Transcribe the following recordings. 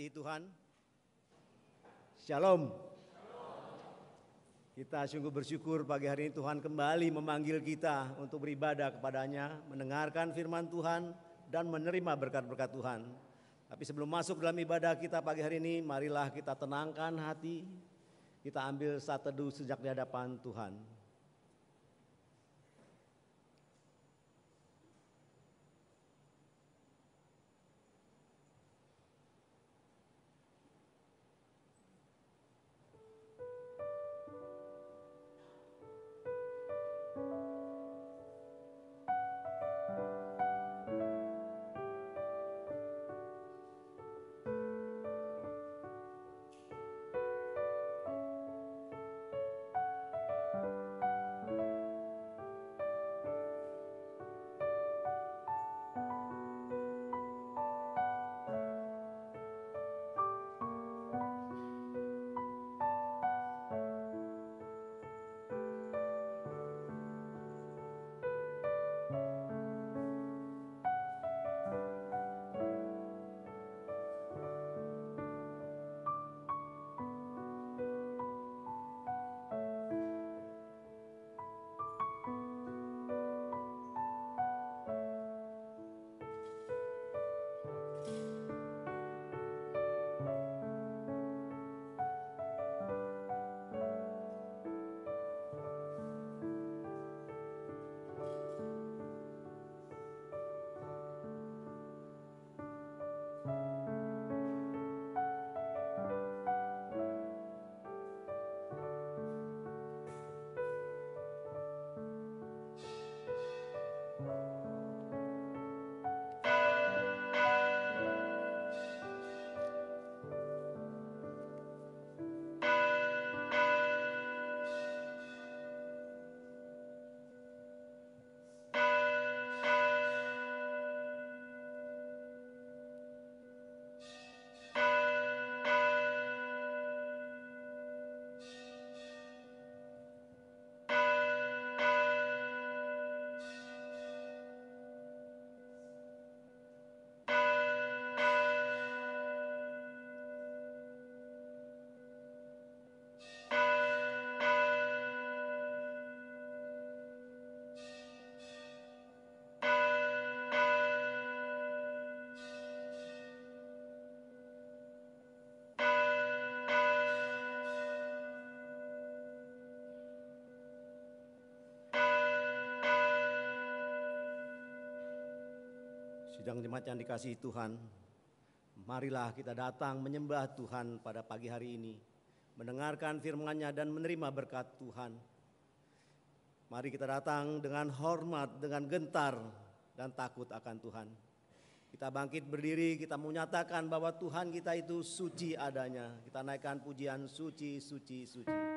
Tuhan, Shalom. Kita sungguh bersyukur pagi hari ini Tuhan kembali memanggil kita untuk beribadah kepadanya, mendengarkan firman Tuhan dan menerima berkat-berkat Tuhan. Tapi sebelum masuk dalam ibadah kita pagi hari ini, marilah kita tenangkan hati, kita ambil saat teduh sejak di hadapan Tuhan. Sidang jemaat yang dikasihi Tuhan, marilah kita datang menyembah Tuhan pada pagi hari ini, mendengarkan firman-Nya dan menerima berkat Tuhan. Mari kita datang dengan hormat, dengan gentar dan takut akan Tuhan. Kita bangkit berdiri, kita menyatakan bahwa Tuhan kita itu suci adanya. Kita naikkan pujian suci, suci, suci.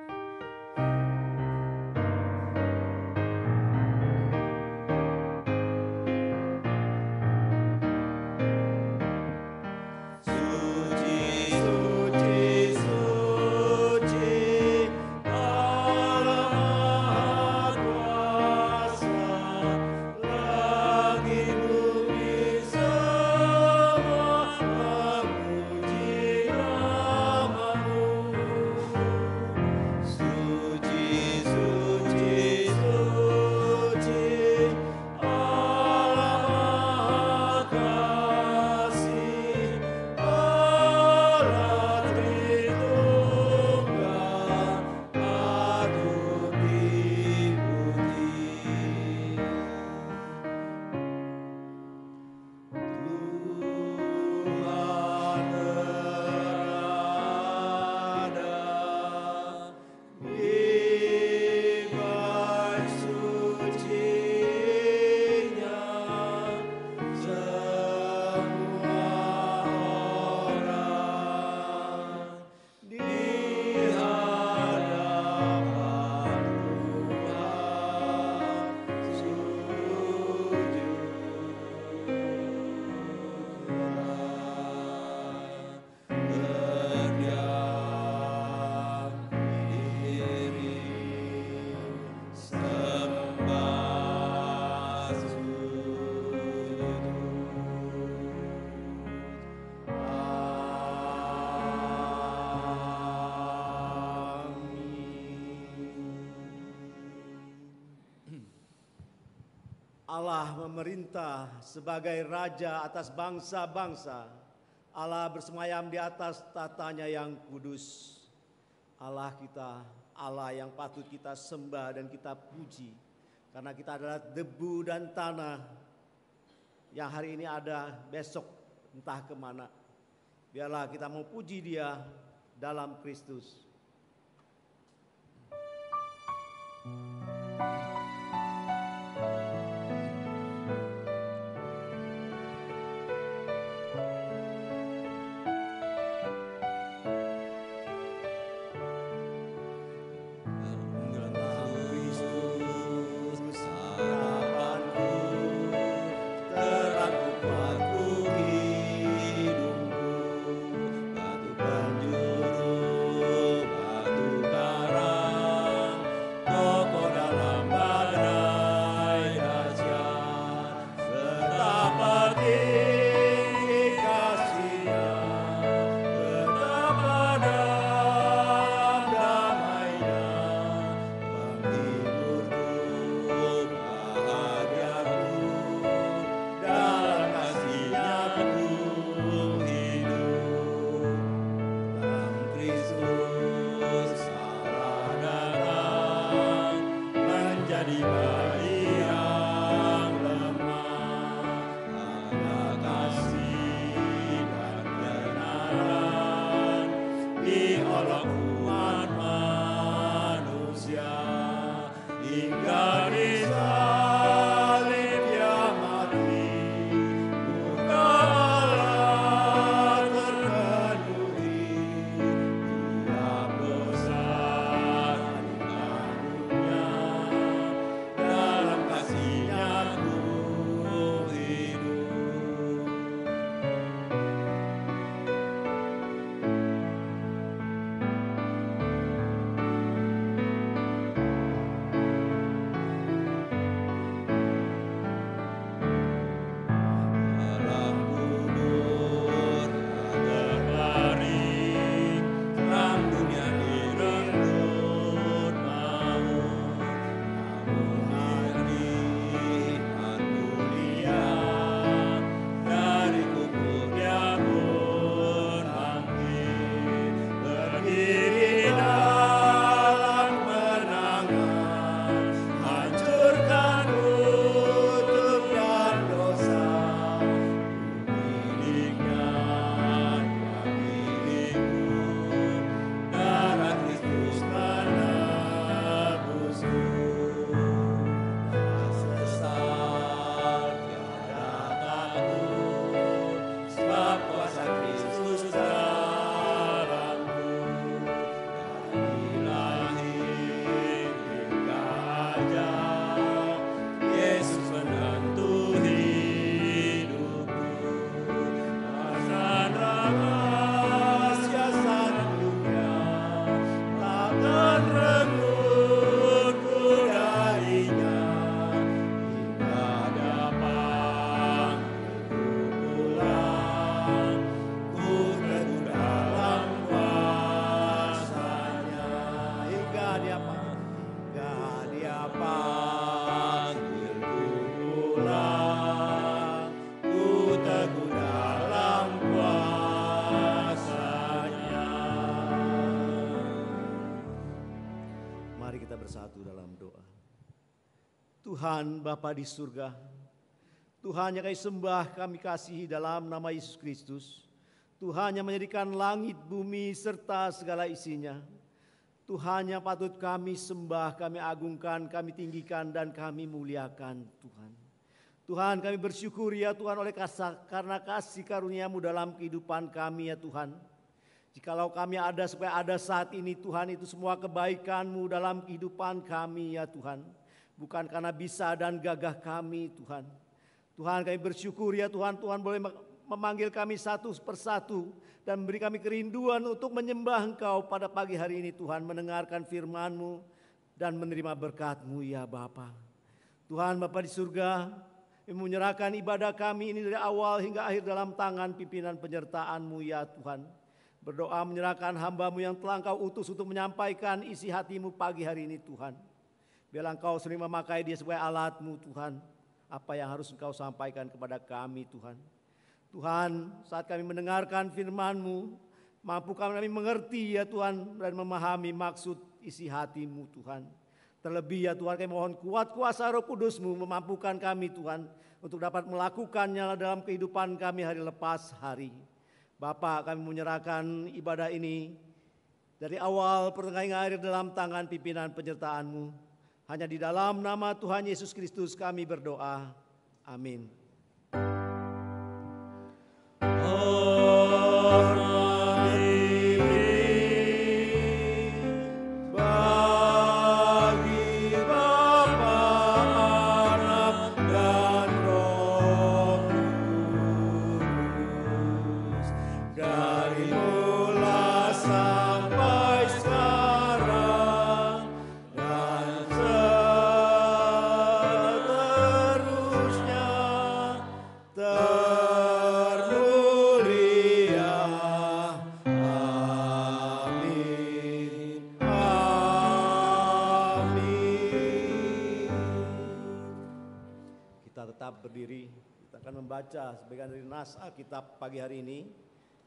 Allah memerintah sebagai Raja atas bangsa-bangsa. Allah bersemayam di atas tatanya yang kudus. Allah kita, Allah yang patut kita sembah dan kita puji. Karena kita adalah debu dan tanah yang hari ini ada, besok entah kemana. Biarlah kita memuji Dia dalam Kristus. Tuhan Bapa di surga, Tuhan yang kami sembah, kami kasihi dalam nama Yesus Kristus. Tuhan yang menjadikan langit, bumi, serta segala isinya. Tuhan yang patut kami sembah, kami agungkan, kami tinggikan, dan kami muliakan Tuhan. Tuhan kami bersyukur ya Tuhan karena kasih karunia-Mu dalam kehidupan kami ya Tuhan. Jikalau kami ada supaya ada saat ini Tuhan, itu semua kebaikan-Mu dalam kehidupan kami ya Tuhan. Bukan karena bisa dan gagah kami Tuhan. Tuhan kami bersyukur ya Tuhan, Tuhan boleh memanggil kami satu persatu dan memberi kami kerinduan untuk menyembah Engkau pada pagi hari ini Tuhan. Mendengarkan firman-Mu dan menerima berkat-Mu ya Bapa. Tuhan Bapa di surga, menyerahkan ibadah kami ini dari awal hingga akhir dalam tangan pimpinan penyertaan-Mu ya Tuhan. Berdoa menyerahkan hamba-Mu yang telah Engkau utus untuk menyampaikan isi hati-Mu pagi hari ini Tuhan. Biarlah Engkau sering memakai dia sebagai alat-Mu Tuhan. apa yang harus Engkau sampaikan kepada kami Tuhan. Tuhan, saat kami mendengarkan firman-Mu, mampukan kami mengerti ya Tuhan dan memahami maksud isi hati-Mu Tuhan. Terlebih ya Tuhan, kami mohon kuat kuasa Roh Kudus-Mu memampukan kami Tuhan untuk dapat melakukannya dalam kehidupan kami hari lepas hari. Bapa, kami menyerahkan ibadah ini dari awal pertengahan hingga akhir dalam tangan pimpinan penyertaan-Mu. Hanya di dalam nama Tuhan Yesus Kristus kami berdoa. Amin. Berdiri, kita akan membaca sebagian dari nas Alkitab pagi hari ini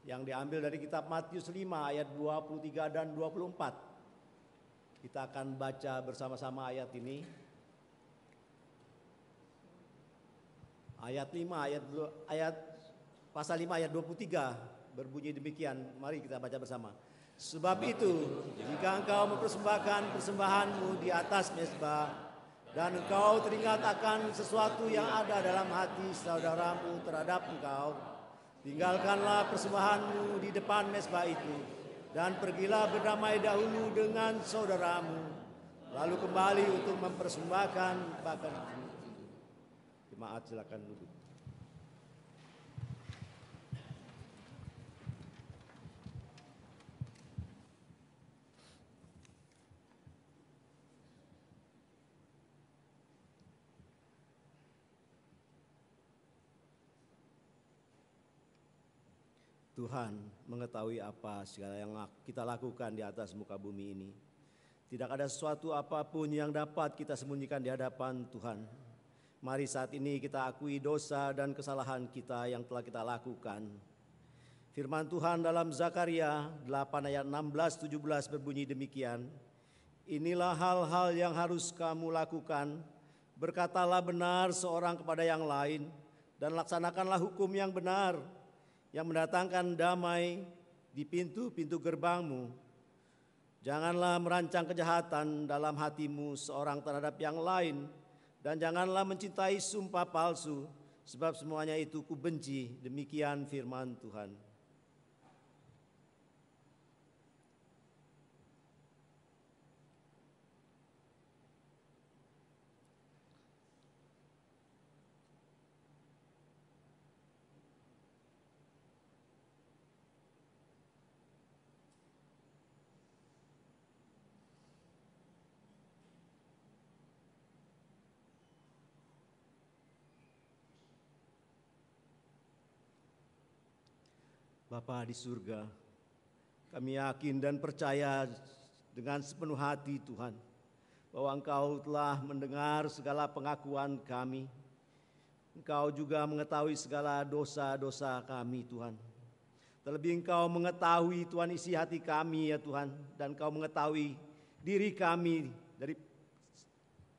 yang diambil dari kitab Matius 5 ayat 23 dan 24. Kita akan baca bersama-sama ayat ini. Ayat pasal 5 ayat 23 berbunyi demikian. Mari kita baca bersama. Sebab itu, jika engkau mempersembahkan persembahanmu di atas mezbah dan engkau teringat akan sesuatu yang ada dalam hati saudaramu terhadap engkau, tinggalkanlah persembahanmu di depan mezbah itu, dan pergilah berdamai dahulu dengan saudaramu, lalu kembali untuk mempersembahkan bahkan itu. Jemaat silakan duduk. Tuhan mengetahui apa segala yang kita lakukan di atas muka bumi ini. Tidak ada sesuatu apapun yang dapat kita sembunyikan di hadapan Tuhan. Mari saat ini kita akui dosa dan kesalahan kita yang telah kita lakukan. Firman Tuhan dalam Zakaria 8 ayat 16-17 berbunyi demikian. Inilah hal-hal yang harus kamu lakukan. Berkatalah benar seorang kepada yang lain dan laksanakanlah hukum yang benar, yang mendatangkan damai di pintu-pintu gerbangmu. Janganlah merancang kejahatan dalam hatimu seorang terhadap yang lain, dan janganlah mencintai sumpah palsu, sebab semuanya itu kubenci. Demikian firman Tuhan. Bapa di surga, kami yakin dan percaya dengan sepenuh hati Tuhan, bahwa Engkau telah mendengar segala pengakuan kami. Engkau juga mengetahui segala dosa-dosa kami Tuhan. Terlebih Engkau mengetahui Tuhan isi hati kami ya Tuhan, dan Engkau mengetahui diri kami dari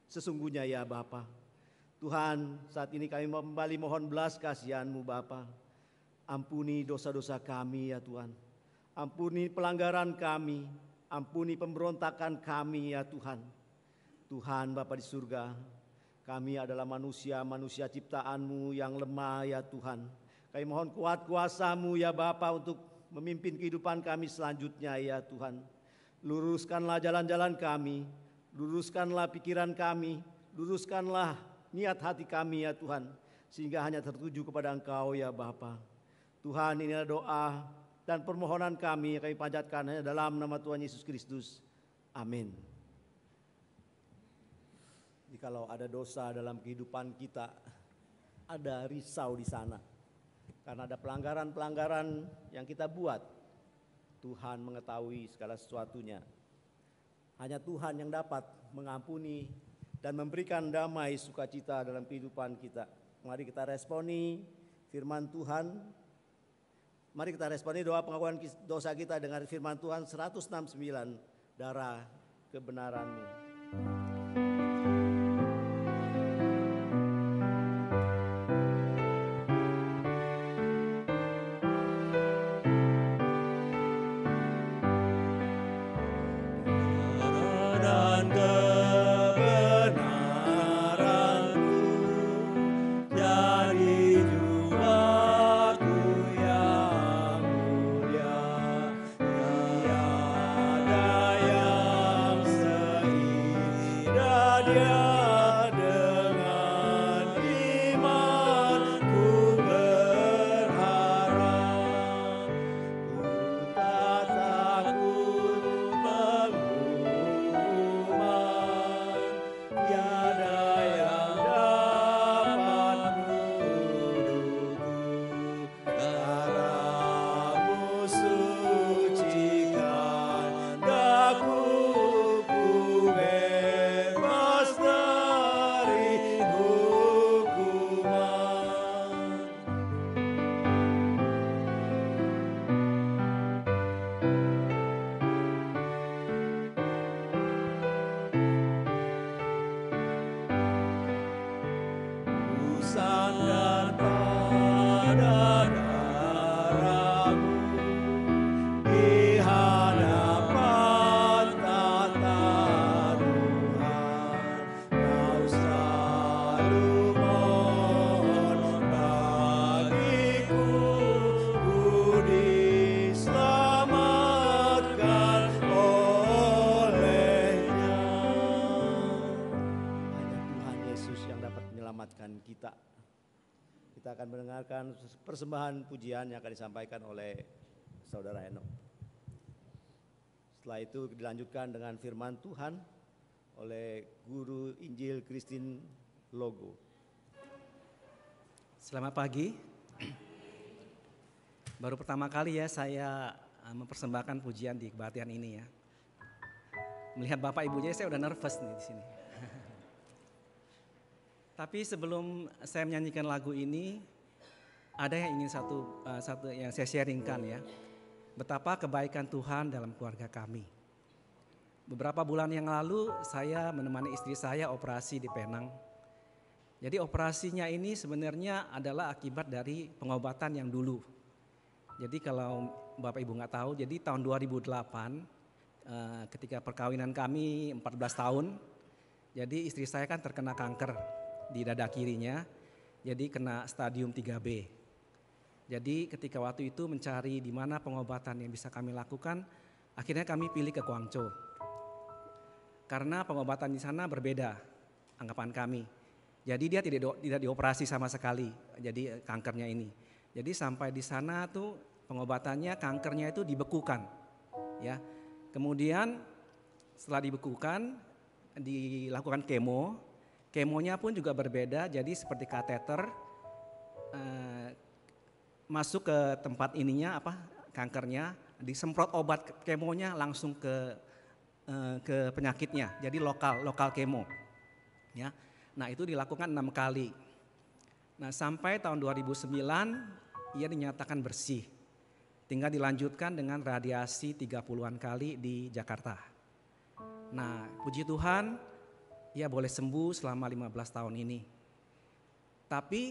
sesungguhnya ya Bapa. Tuhan, saat ini kami kembali mohon belas kasihan-Mu Bapa. Ampuni dosa-dosa kami ya Tuhan. Ampuni pelanggaran kami. Ampuni pemberontakan kami ya Tuhan. Tuhan Bapa di surga, kami adalah manusia-manusia ciptaan-Mu yang lemah ya Tuhan. Kami mohon kuat kuasa-Mu ya Bapa untuk memimpin kehidupan kami selanjutnya ya Tuhan. Luruskanlah jalan-jalan kami. Luruskanlah pikiran kami. Luruskanlah niat hati kami ya Tuhan. Sehingga hanya tertuju kepada Engkau ya Bapa. Tuhan, inilah doa dan permohonan kami yang kami panjatkan hanya dalam nama Tuhan Yesus Kristus. Amin. Jikalau ada dosa dalam kehidupan kita, ada risau di sana. Karena ada pelanggaran-pelanggaran yang kita buat. Tuhan mengetahui segala sesuatunya. Hanya Tuhan yang dapat mengampuni dan memberikan damai sukacita dalam kehidupan kita. Mari kita responi firman Tuhan. Mari kita responi doa pengakuan dosa kita dengan firman Tuhan 169, darah kebenaran-Mu. Kita akan mendengarkan persembahan pujian yang akan disampaikan oleh Saudara Enoch. Setelah itu dilanjutkan dengan firman Tuhan oleh Guru Injil Christine Logo. Selamat pagi. Baru pertama kali ya saya mempersembahkan pujian di kebaktian ini ya. Melihat Bapak Ibunya saya udah nervous nih di sini. Tapi sebelum saya menyanyikan lagu ini, ada yang ingin satu yang saya sharingkan ya. Betapa kebaikan Tuhan dalam keluarga kami. Beberapa bulan yang lalu saya menemani istri saya operasi di Penang. Jadi operasinya ini sebenarnya adalah akibat dari pengobatan yang dulu. Jadi kalau Bapak Ibu nggak tahu, jadi tahun 2008 ketika perkawinan kami 14 tahun, jadi istri saya kan terkena kanker di dada kirinya, jadi kena stadium 3B. Jadi ketika waktu itu mencari di mana pengobatan yang bisa kami lakukan, akhirnya kami pilih ke Guangzhou. Karena pengobatan di sana berbeda, anggapan kami. Jadi dia tidak dioperasi sama sekali, jadi kankernya ini. Jadi sampai di sana tuh pengobatannya kankernya itu dibekukan, ya. Kemudian setelah dibekukan, dilakukan kemo. Kemonya pun juga berbeda, jadi seperti kateter masuk ke tempat ininya kankernya, disemprot obat kemonya langsung ke penyakitnya, jadi lokal kemo. Ya, nah itu dilakukan 6 kali. Nah sampai tahun 2009 ia dinyatakan bersih, tinggal dilanjutkan dengan radiasi 30-an kali di Jakarta. Nah puji Tuhan, ia boleh sembuh selama 15 tahun ini. Tapi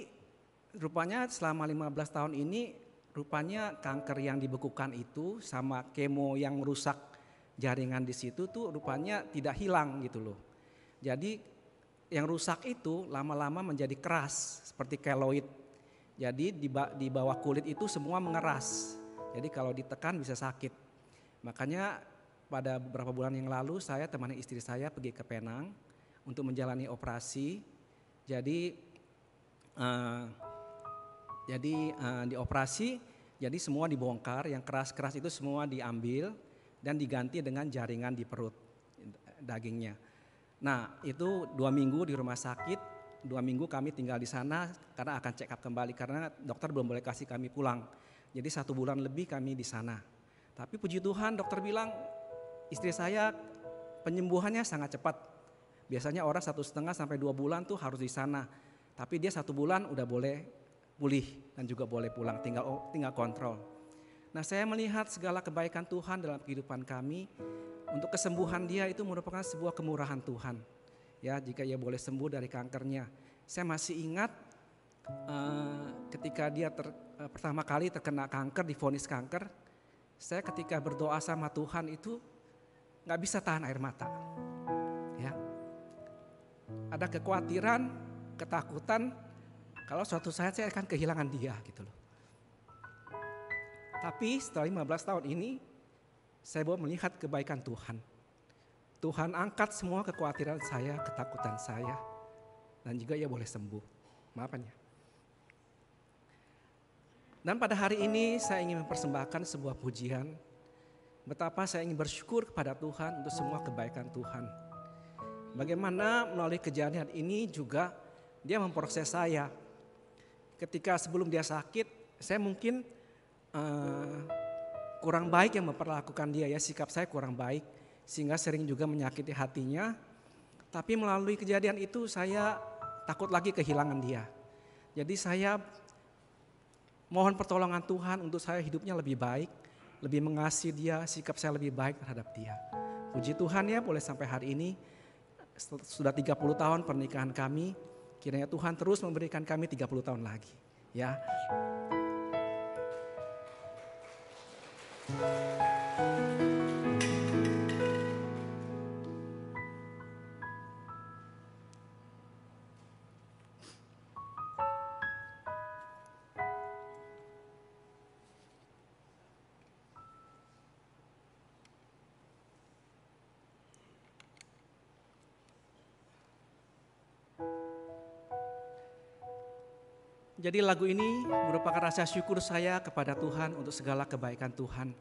rupanya selama 15 tahun ini, rupanya kanker yang dibekukan itu sama kemo yang rusak jaringan di situ tuh rupanya tidak hilang gitu loh. Jadi yang rusak itu lama-lama menjadi keras seperti keloid. Jadi di bawah kulit itu semua mengeras. Jadi kalau ditekan bisa sakit. Makanya pada beberapa bulan yang lalu saya temani istri saya pergi ke Penang untuk menjalani operasi. Jadi dioperasi, jadi semua dibongkar, yang keras-keras itu semua diambil dan diganti dengan jaringan di perut dagingnya. Nah itu 2 minggu di rumah sakit, 2 minggu kami tinggal di sana karena akan check up kembali karena dokter belum boleh kasih kami pulang. Jadi 1 bulan lebih kami di sana. Tapi puji Tuhan dokter bilang istri saya penyembuhannya sangat cepat. Biasanya orang 1,5 sampai 2 bulan tuh harus di sana. Tapi dia 1 bulan udah boleh pulih dan juga boleh pulang, tinggal kontrol. Nah, saya melihat segala kebaikan Tuhan dalam kehidupan kami. Untuk kesembuhan dia itu merupakan sebuah kemurahan Tuhan. Ya, jika ia boleh sembuh dari kankernya. Saya masih ingat ketika dia pertama kali terkena kanker, divonis kanker. Saya ketika berdoa sama Tuhan itu gak bisa tahan air mata. Ya, ada kekhawatiran, ketakutan kalau suatu saat saya akan kehilangan dia gitu loh. Tapi setelah 15 tahun ini saya baru melihat kebaikan Tuhan. Tuhan angkat semua kekhawatiran saya, ketakutan saya, dan juga ia boleh sembuh. Maafannya. Dan pada hari ini saya ingin mempersembahkan sebuah pujian. Betapa saya ingin bersyukur kepada Tuhan untuk semua kebaikan Tuhan. Bagaimana melalui kejadian ini juga dia memproses saya. Ketika sebelum dia sakit, saya mungkin kurang baik yang memperlakukan dia, ya, sikap saya kurang baik sehingga sering juga menyakiti hatinya. Tapi melalui kejadian itu saya takut lagi kehilangan dia. Jadi saya mohon pertolongan Tuhan untuk saya hidupnya lebih baik, lebih mengasihi dia, sikap saya lebih baik terhadap dia. Puji Tuhan ya, boleh sampai hari ini sudah 30 tahun pernikahan kami. Kiranya Tuhan terus memberikan kami 30 tahun lagi, ya. Jadi lagu ini merupakan rasa syukur saya kepada Tuhan untuk segala kebaikan Tuhan.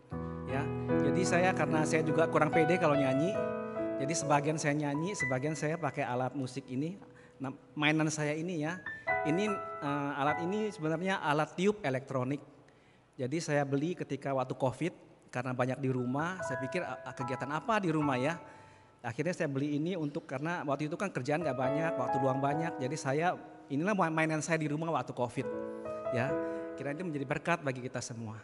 Ya, jadi karena saya juga kurang pede kalau nyanyi. Jadi sebagian saya nyanyi, sebagian saya pakai alat musik ini, mainan saya ini ya. Ini alat ini sebenarnya alat tiup elektronik. Jadi saya beli ketika waktu COVID karena banyak di rumah. Saya pikir kegiatan apa di rumah ya. Akhirnya saya beli ini karena waktu itu kan kerjaan gak banyak, waktu luang banyak. Jadi inilah mainan saya di rumah waktu COVID. Ya, kiranya itu menjadi berkat bagi kita semua.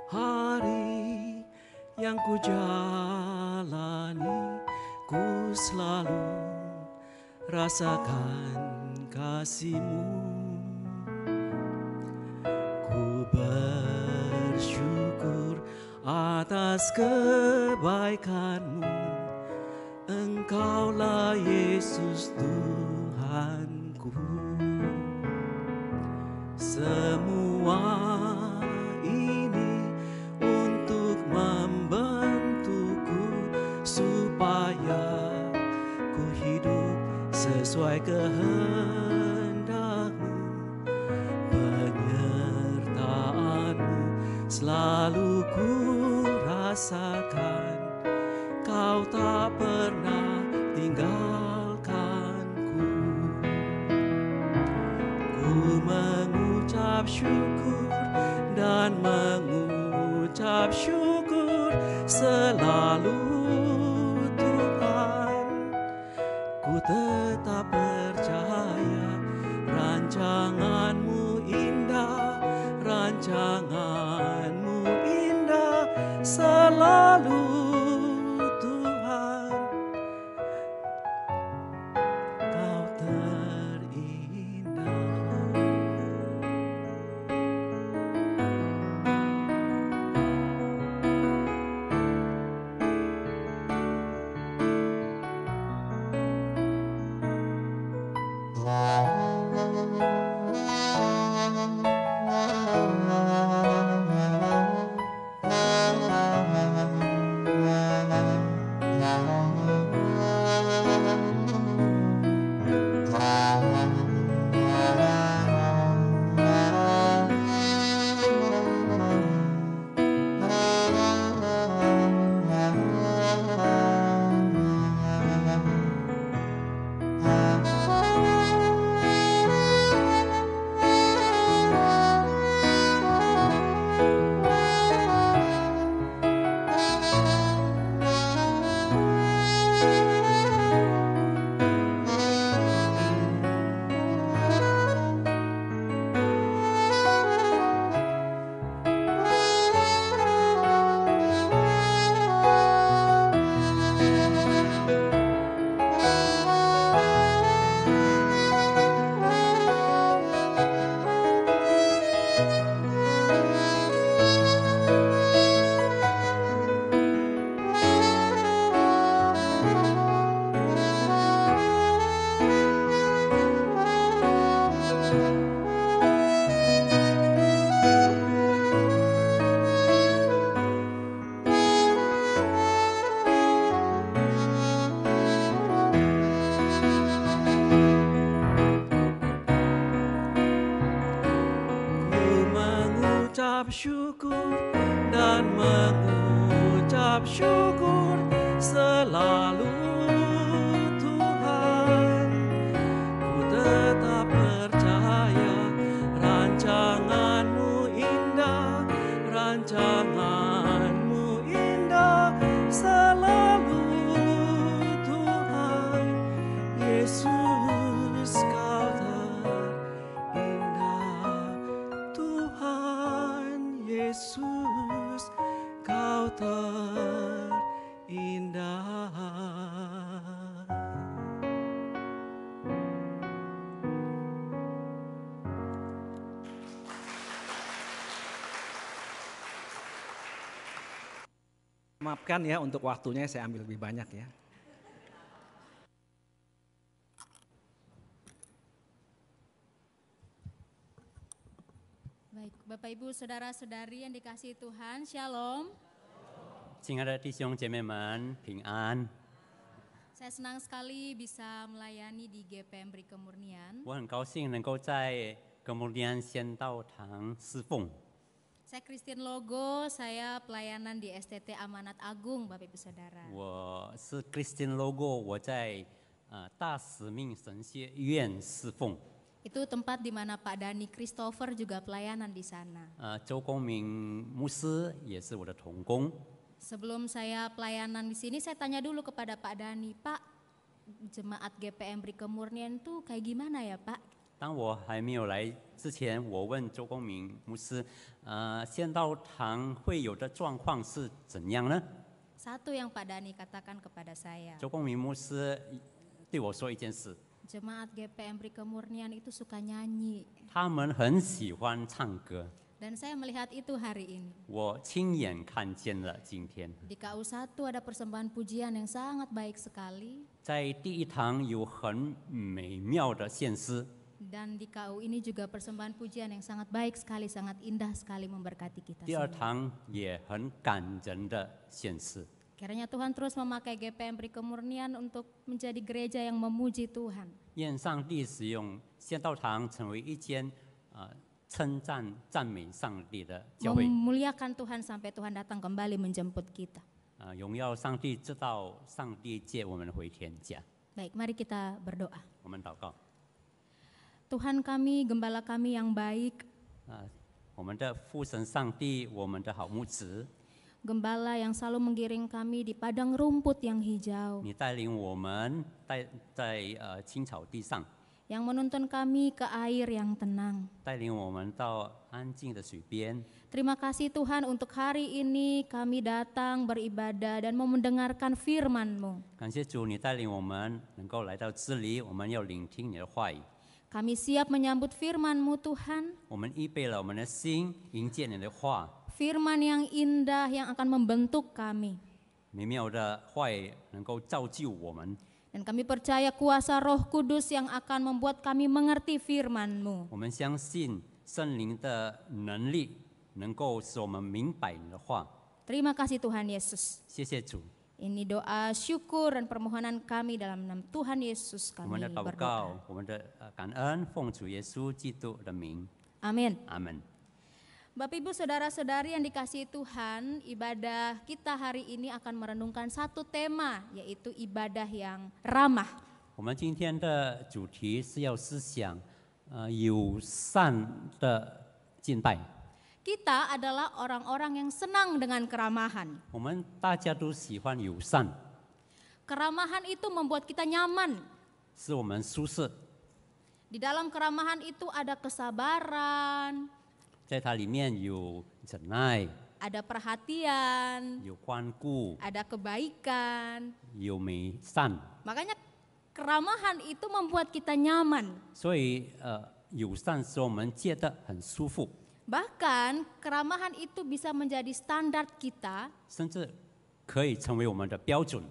Hari-hari yang ku jalani, ku selalu rasakan kasih-Mu. Ku bersyukur atas kebaikan-Mu. Engkaulah Yesus Tuhanku. Semua ini untuk membentukku supaya ku hidup sesuai kehendak-Mu. Penyertaan-Mu selalu ku rasakan. Kau tak pernah tinggalkanku. Ku mengucap syukur dan mengucap syukur selalu Tuhan. Ku tetap percaya rancangan-Mu indah, rancangan-Mu indah selalu Tuhan. Kau terindah. mengucap syukur dan mengucap syukur selalu Tuhan. Ku tetap percaya rancangan-Mu indah, rancangan-Mu indah selalu Tuhan. Yesus, Kau terindah, Tuhan Yesus, Kau terindah. Maafkan ya untuk waktunya saya ambil lebih banyak ya. Baik, Bapak Ibu Saudara-saudari yang dikasihi Tuhan, Shalom. 亲爱的弟兄姐妹们，平安！ Saya senang sekali bisa melayani di GPM Beri Kemurnian. 我很高兴能够在格姆利安仙道堂侍奉。 Saya Christine Logo, saya pelayanan di STT Amanat Agung, Bapak Ibu Saudara. 我是 Christian Logo， 我在大使命神学院侍奉。 Itu tempat di mana Pak Dani Christopher juga pelayanan di sana. 周公明牧师也是我的同工。 Sebelum saya pelayanan di sini, saya tanya dulu kepada Pak Dani, Pak, jemaat GPM Beri Kemurnian tuh kayak gimana ya Pak? 当我还没有来之前，我问周公明牧师，仙道堂会有的状况是怎样呢？ Satu yang Pak Dani katakan kepada saya, 周公明牧师对我说一件事， jemaat GPM Beri Kemurnian itu suka nyanyi. 他们很喜欢唱歌。 Dan saya melihat itu hari ini. 我亲眼看见了今天， Di KU1 ada persembahan pujian yang sangat baik sekali. 在第一堂有很美妙的献诗， Dan di KU ini juga persembahan pujian yang sangat baik sekali, sangat indah sekali memberkati kita 第二 semua. 堂也很感人的献诗。 Kiranya Tuhan terus memakai GPM Beri Kemurnian untuk menjadi gereja yang memuji Tuhan. 愿上帝使用仙道堂成为一间称赞、赞美上帝的教会。 Memuliakan Tuhan sampai Tuhan datang kembali menjemput kita. 荣耀上帝，直到上帝接我们回天家。 Baik, mari kita berdoa. 我们祷告， Tuhan kami, Gembala kami yang baik, 我们的父神上帝，我们的好牧子， Gembala yang selalu menggiring kami di padang rumput yang hijau, 你带领我们在青草地上， yang menuntun kami ke air yang tenang. 带领我们到安静的水边。 Terima kasih Tuhan untuk hari ini kami datang beribadah dan mau mendengarkan firman-Mu. 感谢主，你带领我们能够来到这里，我们要聆听你的话语。 Kami siap menyambut firman-Mu Tuhan, 我们预备了我们的心，迎接你的话， firman yang indah yang akan membentuk kami. 美妙的话语能够造就我们。 Dan kami percaya kuasa Roh Kudus yang akan membuat kami mengerti firman-Mu. 我们相信圣灵的能力能够使我们明白你的话。 Terima kasih Tuhan Yesus. 谢谢主， Ini doa syukur dan permohonan kami dalam nama Tuhan Yesus 我 kami 们的祷 berdoa. 告，我们的感恩，奉主耶稣基督的名， Amin. 阿门。 Bapak Ibu Saudara-saudari yang dikasihi Tuhan, ibadah kita hari ini akan merenungkan satu tema, yaitu ibadah yang ramah. 我们今天的主题是要思想友善的敬拜。 Kita adalah orang-orang yang senang dengan keramahan. 我们大家都喜欢友善， Keramahan itu membuat kita nyaman. 使我们舒适。 Di dalam keramahan itu ada kesabaran, 在它里面有忍耐， ada perhatian, 有关顾， ada kebaikan. 有美善。 Makanya keramahan itu membuat kita nyaman. 所以友善使我们觉得很舒服， Bahkan keramahan itu bisa menjadi standar kita 甚至可以成为我们的标准，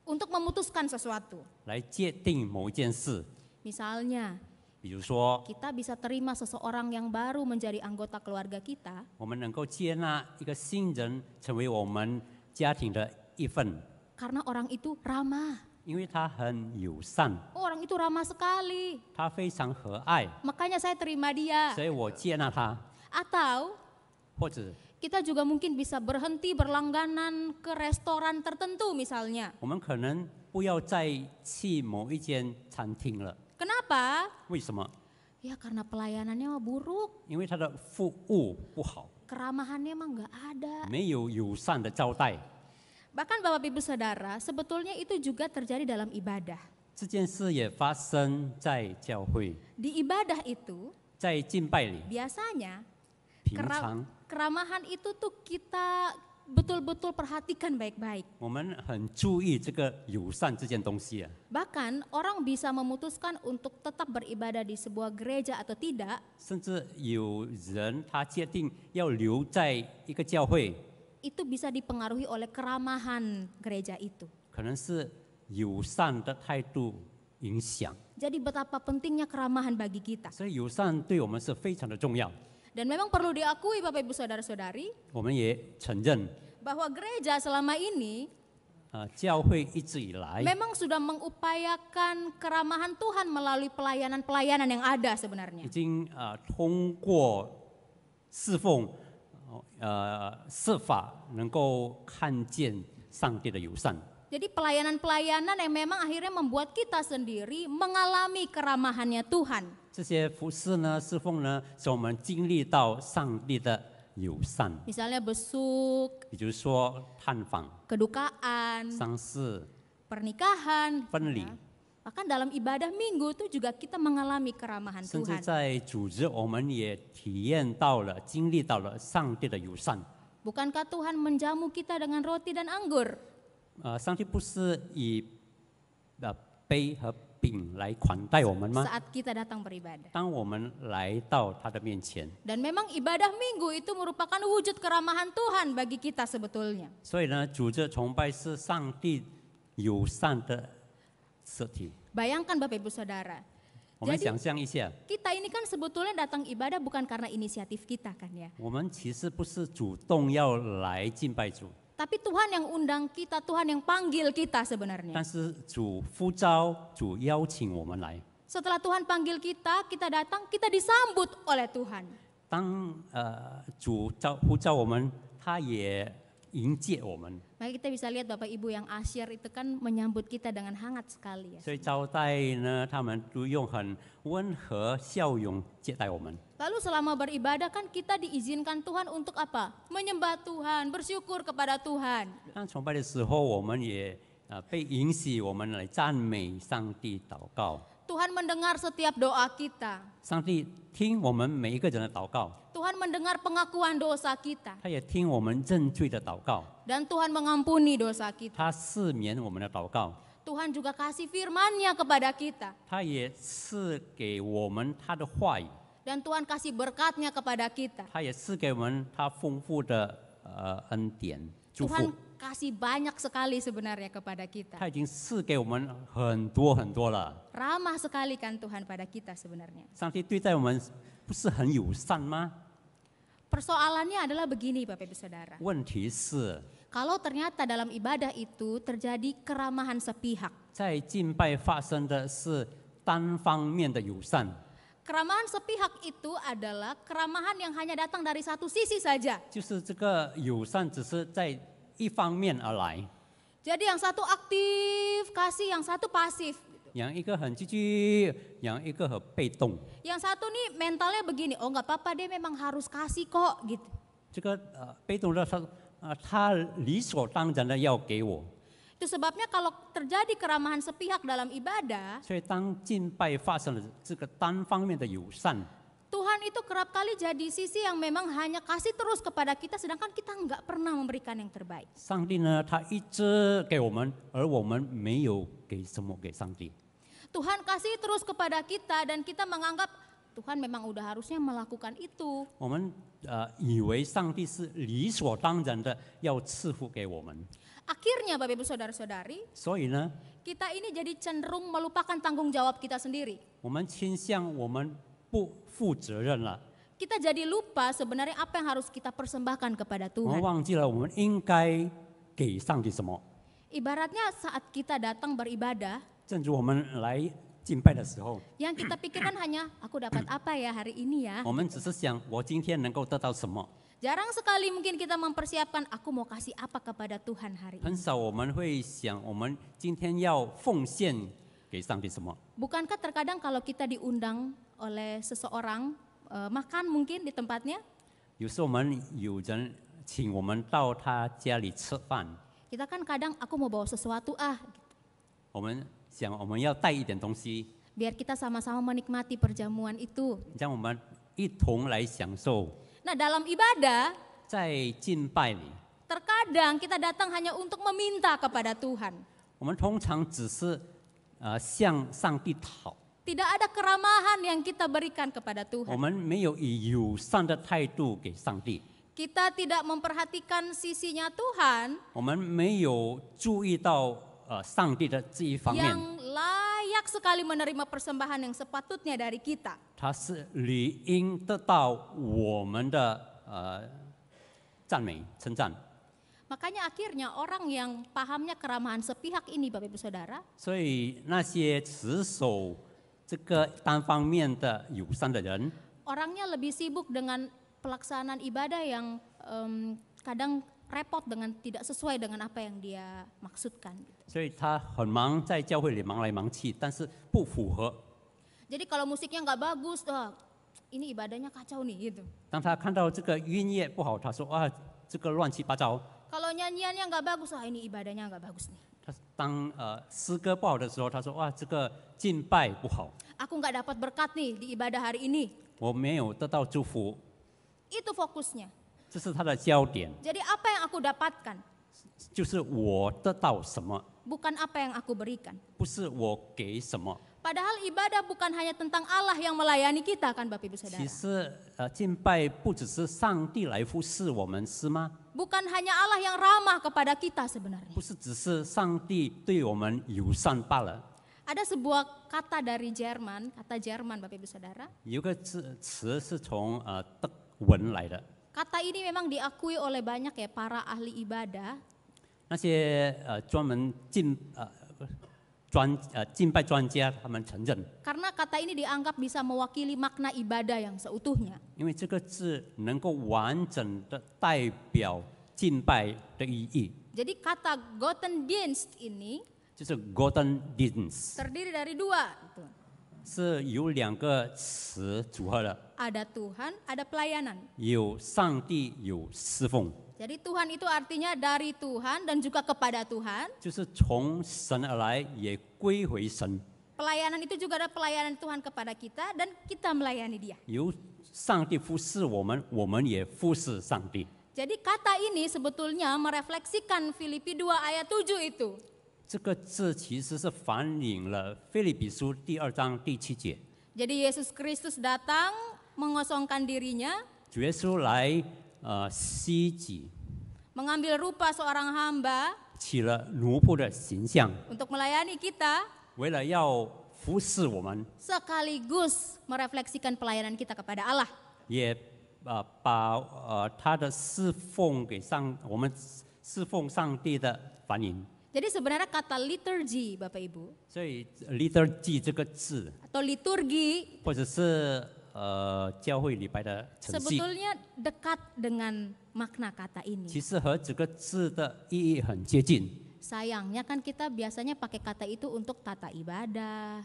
untuk memutuskan sesuatu. 来界定某一件事。 Misalnya, 比如说， kita bisa terima seseorang yang baru menjadi anggota keluarga kita 我们能够接纳一个新人成为我们家庭的一份， karena orang itu ramah. 因为他很友善， Orang itu ramah sekali, 他非常和蔼， makanya saya terima dia. 所以我接纳他。 Atau 或者 Kita juga mungkin bisa berhenti berlangganan ke restoran tertentu misalnya. 我们可能不要再去某一间餐厅了。 Kenapa? 为什么？ Ya karena pelayanannya mah buruk, 因为它的服务不好， keramahannya mah nggak ada. 没有友善的招待。 Bahkan Bapak Ibu Saudara, sebetulnya itu juga terjadi dalam ibadah. 这件事也发生在教会， Di ibadah itu 在敬拜里， biasanya 平常 keramahan itu tuh kita betul-betul perhatikan baik-baik. 我们很注意这个友善这件东西啊。 Bahkan orang bisa memutuskan untuk tetap beribadah di sebuah gereja atau tidak, 甚至有人他决定要留在一个教会， itu bisa dipengaruhi oleh keramahan gereja itu. 可能是友善的态度影响。 Jadi betapa pentingnya keramahan bagi kita. 所以友善对我们是非常的重要。 Dan memang perlu diakui Bapak Ibu Saudara-saudari 我们也承认， bahwa gereja selama ini 教会一直以来 memang sudah mengupayakan keramahan Tuhan melalui pelayanan-pelayanan yang ada 已 sebenarnya. 经通过侍奉设法能够看见上帝的友善。 Jadi pelayanan-pelayanan yang memang akhirnya membuat kita sendiri mengalami keramahannya Tuhan. 这些服侍呢、侍奉呢，使我们经历到上帝的友善。 Misalnya besuk, 比如说探访、 kedukaan, 丧事、 pernikahan. 分礼， Bahkan dalam ibadah minggu itu juga kita mengalami keramahan 甚至 Tuhan. 在组织，我们也体验到了、经历到了上帝的友善。 Bukankah Tuhan menjamu kita dengan roti dan anggur? 上帝不是以杯和饼来款待我们吗？ Saat kita datang beribadah. 当我们来到他的面前， Dan memang ibadah minggu itu merupakan wujud keramahan Tuhan bagi kita sebetulnya. 所以呢，组织崇拜是上帝友善的实体。 Bayangkan Bapak Ibu Saudara, 我们 Jadi 想象一下， kita ini kan sebetulnya datang ibadah bukan karena inisiatif kita kan ya. 我们其实不是主动要来敬拜主， Tapi Tuhan yang undang kita, Tuhan yang panggil kita sebenarnya. 但是主呼召、主邀请我们来。 Setelah Tuhan panggil kita, kita datang, kita disambut oleh Tuhan. 当主呼召我们，他也迎接我们， Maka kita bisa lihat Bapak Ibu yang asyir itu kan menyambut kita dengan hangat sekali ya. 所以招待呢，他们都用很温和笑容接待我们。 Lalu selama beribadah kan kita diizinkan Tuhan untuk apa? Menyembah Tuhan, bersyukur kepada Tuhan. 当崇拜的时候，我们也被允许我们来赞美上帝、祷告。 Tuhan mendengar setiap doa kita. 上帝听我们每一个人的祷告， Tuhan mendengar pengakuan dosa kita. 他也听我们认罪的祷告， Dan Tuhan mengampuni dosa kita. 他赦免我们的祷告， Tuhan juga kasih firman-Nya kepada kita. 他也赐给我们他的话语， Dan Tuhan kasih berkat-Nya kepada kita. 他也赐给我们他丰富的恩典祝福。 Tuhan kasih banyak sekali sebenarnya kepada kita. 他已经赐给我们很多很多了。 Ramah sekali kan Tuhan pada kita sebenarnya. 上帝对待我们不是很友善吗？ Persoalannya adalah begini Bapak Ibu Saudara. 问题是， Kalau ternyata dalam ibadah itu terjadi keramahan sepihak. 在敬拜发生的是单方面的友善， Keramahan sepihak itu adalah keramahan yang hanya datang dari satu sisi saja. 就是这个友善只是在一方面而来， Jadi yang satu aktif kasih, yang satu pasif. 养一个很积极，养一个很被动。 Yang satu nih mentalnya begini, oh nggak apa-apa dia memang harus kasih kok gitu. 这个被动的他理所当然的要给我， Itu sebabnya kalau terjadi keramahan sepihak dalam ibadah, 所以当敬拜发生了这个单方面的友善， Tuhan itu kerap kali jadi sisi yang memang hanya kasih terus kepada kita, sedangkan kita nggak pernah memberikan yang terbaik. 上帝呢，他一直给我们，而我们没有给什么给上帝。 Tuhan kasih terus kepada kita dan kita menganggap Tuhan memang udah harusnya melakukan itu. 我们以为上帝是理所当然的要赐福给我们， Akhirnya Bapak Ibu Saudara-saudari, 所以呢， kita ini jadi cenderung melupakan tanggung jawab kita sendiri. 我们倾向我们不负责任了， Kita jadi lupa sebenarnya apa yang harus kita persembahkan kepada 我们 Tuhan. 忘记了我们应该给上帝什么。 Ibaratnya saat kita datang beribadah, 正如我们来敬拜的时候， yang kita pikirkan hanya aku dapat apa ya hari ini ya. 我们只是想我今天能够得到什么， Jarang sekali mungkin kita mempersiapkan, aku mau kasih apa kepada Tuhan hari 很 ini. 少我们会想，我们今天要奉献给上帝什么？ Bukankah terkadang kalau kita diundang oleh seseorang makan mungkin di tempatnya, 有时候我们有人请我们到他家里吃饭， kita kan kadang aku mau bawa sesuatu gitu. 我们想我们要带一点东西， Biar kita sama-sama menikmati perjamuan itu. 让我们一同来享受。 Nah, dalam ibadah 在敬拜里， terkadang kita datang hanya untuk meminta kepada Tuhan. 我们通常只是向上帝讨， Tidak ada keramahan yang kita berikan kepada 我 Tuhan. 们没有以友善的态度给上帝， Kita tidak memperhatikan sisinya Tuhan 我们没有注意到上帝的这一方面， yang layak sekali menerima persembahan yang sepatutnya dari kita. 他是理应得到我们的赞美称赞。 Makanya akhirnya orang yang pahamnya keramahan sepihak ini Bapak Ibu Saudara, 所以那些持守这个单方面的友善的人， orangnya lebih sibuk dengan pelaksanaan ibadah yang kadang repot dengan tidak sesuai dengan apa yang dia maksudkan. 所以他很忙，在教会里忙来忙去，但是不符合。 Jadi kalau musiknya nggak bagus, ini ibadahnya kacau nih gitu. 当他看到这个音乐不好，他说：“啊，这个乱七八糟。” Kalau nyanyiannya nggak bagus, ini ibadahnya nggak bagus nih. 他当诗歌不好的时候，他说：“哇，这个敬拜不好， Aku nggak dapat berkat nih di ibadah hari ini. 我没有得到祝福。” Itu fokusnya. 这是他的焦点， Jadi apa yang aku dapatkan, 就是我得到什么， bukan apa yang aku berikan. 不是我给什么。 Padahal ibadah bukan hanya tentang Allah yang melayani kita kan Bapak Ibu 其 Saudara. 实敬拜不只是上帝来服侍我们，是吗？ Bukan hanya Allah yang ramah kepada kita sebenarnya. 不是只是上帝对我们友善罢了。 Ada sebuah kata dari Jerman, kata Jerman Bapak Ibu Saudara. 有个词是从德文来的， Kata ini memang diakui oleh banyak ya para ahli ibadah. 那些专门敬拜专家他们承认， Karena kata ini dianggap bisa mewakili makna ibadah yang seutuhnya. 因为这个字能够完整的代表敬拜的意义， Jadi kata Gottesdienst ini 就是 Golden Dienst， terdiri dari dua. Gitu. 是由两个词组合的， Ada Tuhan, ada pelayanan. 有上帝，有侍奉， Jadi Tuhan itu artinya dari Tuhan dan juga kepada Tuhan. 就是从神而来，也归回神。 Pelayanan itu juga ada pelayanan Tuhan kepada kita dan kita melayani Dia. 由上帝服侍我们，我们也服侍上帝。 Jadi kata ini sebetulnya merefleksikan Filipi 2 ayat 7 itu. 这个字其实是反映了腓立比书2章7节， Jadi Yesus Kristus datang mengosongkan dirinya, 主耶稣来希己， mengambil rupa seorang hamba 起了奴仆的形象， untuk melayani kita, 为了要服侍我们， sekaligus merefleksikan pelayanan kita kepada Allah. 也把他的侍奉给我们侍奉上帝的反映。 Jadi sebenarnya kata liturgi Bapak Ibu 所以 liturgy 这个字， atau liturgi 或者是教会礼拜的程序， sebetulnya dekat dengan makna kata 其 ini. 实和这个字的意义很接近。 Sayangnya kan kita biasanya pakai kata itu untuk tata ibadah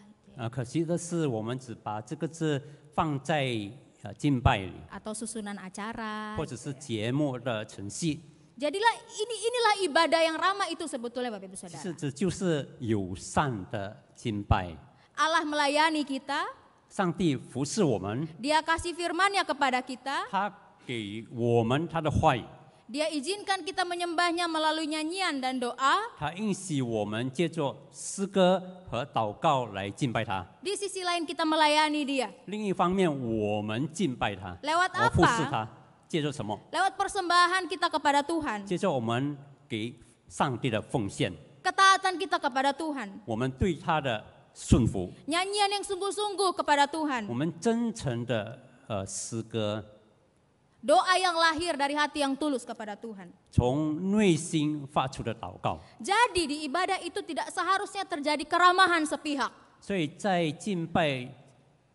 可惜的是，我们只把这个字放在敬拜里， atau susunan acara. 或者是节目的程序。 Jadilah inilah ibadah yang ramah itu sebetulnya Bapak Ibu 其 Saudara. 实这就是友善的敬拜。 Allah melayani kita, 上帝服侍我们， Dia kasih firman-Nya kepada kita, 他给我们他的话语， Dia izinkan kita menyembahnya melalui nyanyian dan doa. 他应许我们借着诗歌和祷告来敬拜他。 Di sisi lain kita melayani Dia 另一方面，我们敬拜他， lewat 我服侍 apa? 他，借着什么？ Lewat persembahan kita kepada Tuhan, 借着我们给上帝的奉献， ketaatan kita kepada Tuhan, 我们对他的顺服， nyanyian yang sungguh-sungguh kepada Tuhan, 我们真诚的诗歌， doa yang lahir dari hati yang tulus kepada Tuhan. 从内心发出的祷告。 Jadi di ibadah itu tidak seharusnya terjadi keramahan sepihak. 所以在敬拜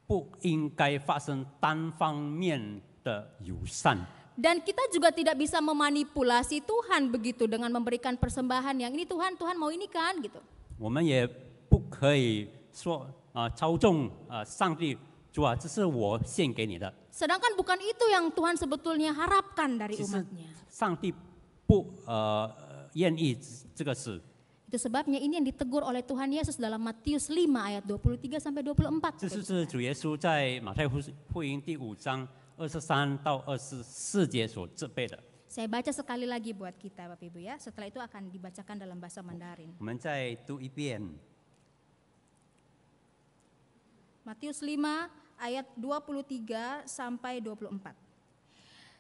不应该发生单方面的友善， Dan kita juga tidak bisa memanipulasi Tuhan begitu dengan memberikan persembahan yang ini Tuhan mau ini kan gitu. 我们也不可以说操纵上帝，主啊，这是我献给你的。 Sedangkan bukan itu yang Tuhan sebetulnya harapkan dari 其实 umatnya. 上帝不愿意这个事。 Itu sebabnya ini yang ditegur oleh Tuhan Yesus dalam Matius 5 ayat 23 sampai 24. 这就是主耶稣在马太福音第5章23到24节所责备的。 Saya baca sekali lagi buat kita Bapak Ibu ya. Setelah itu akan dibacakan dalam bahasa Mandarin. 我们再读一遍。 Matius 5 ayat 23 sampai 24.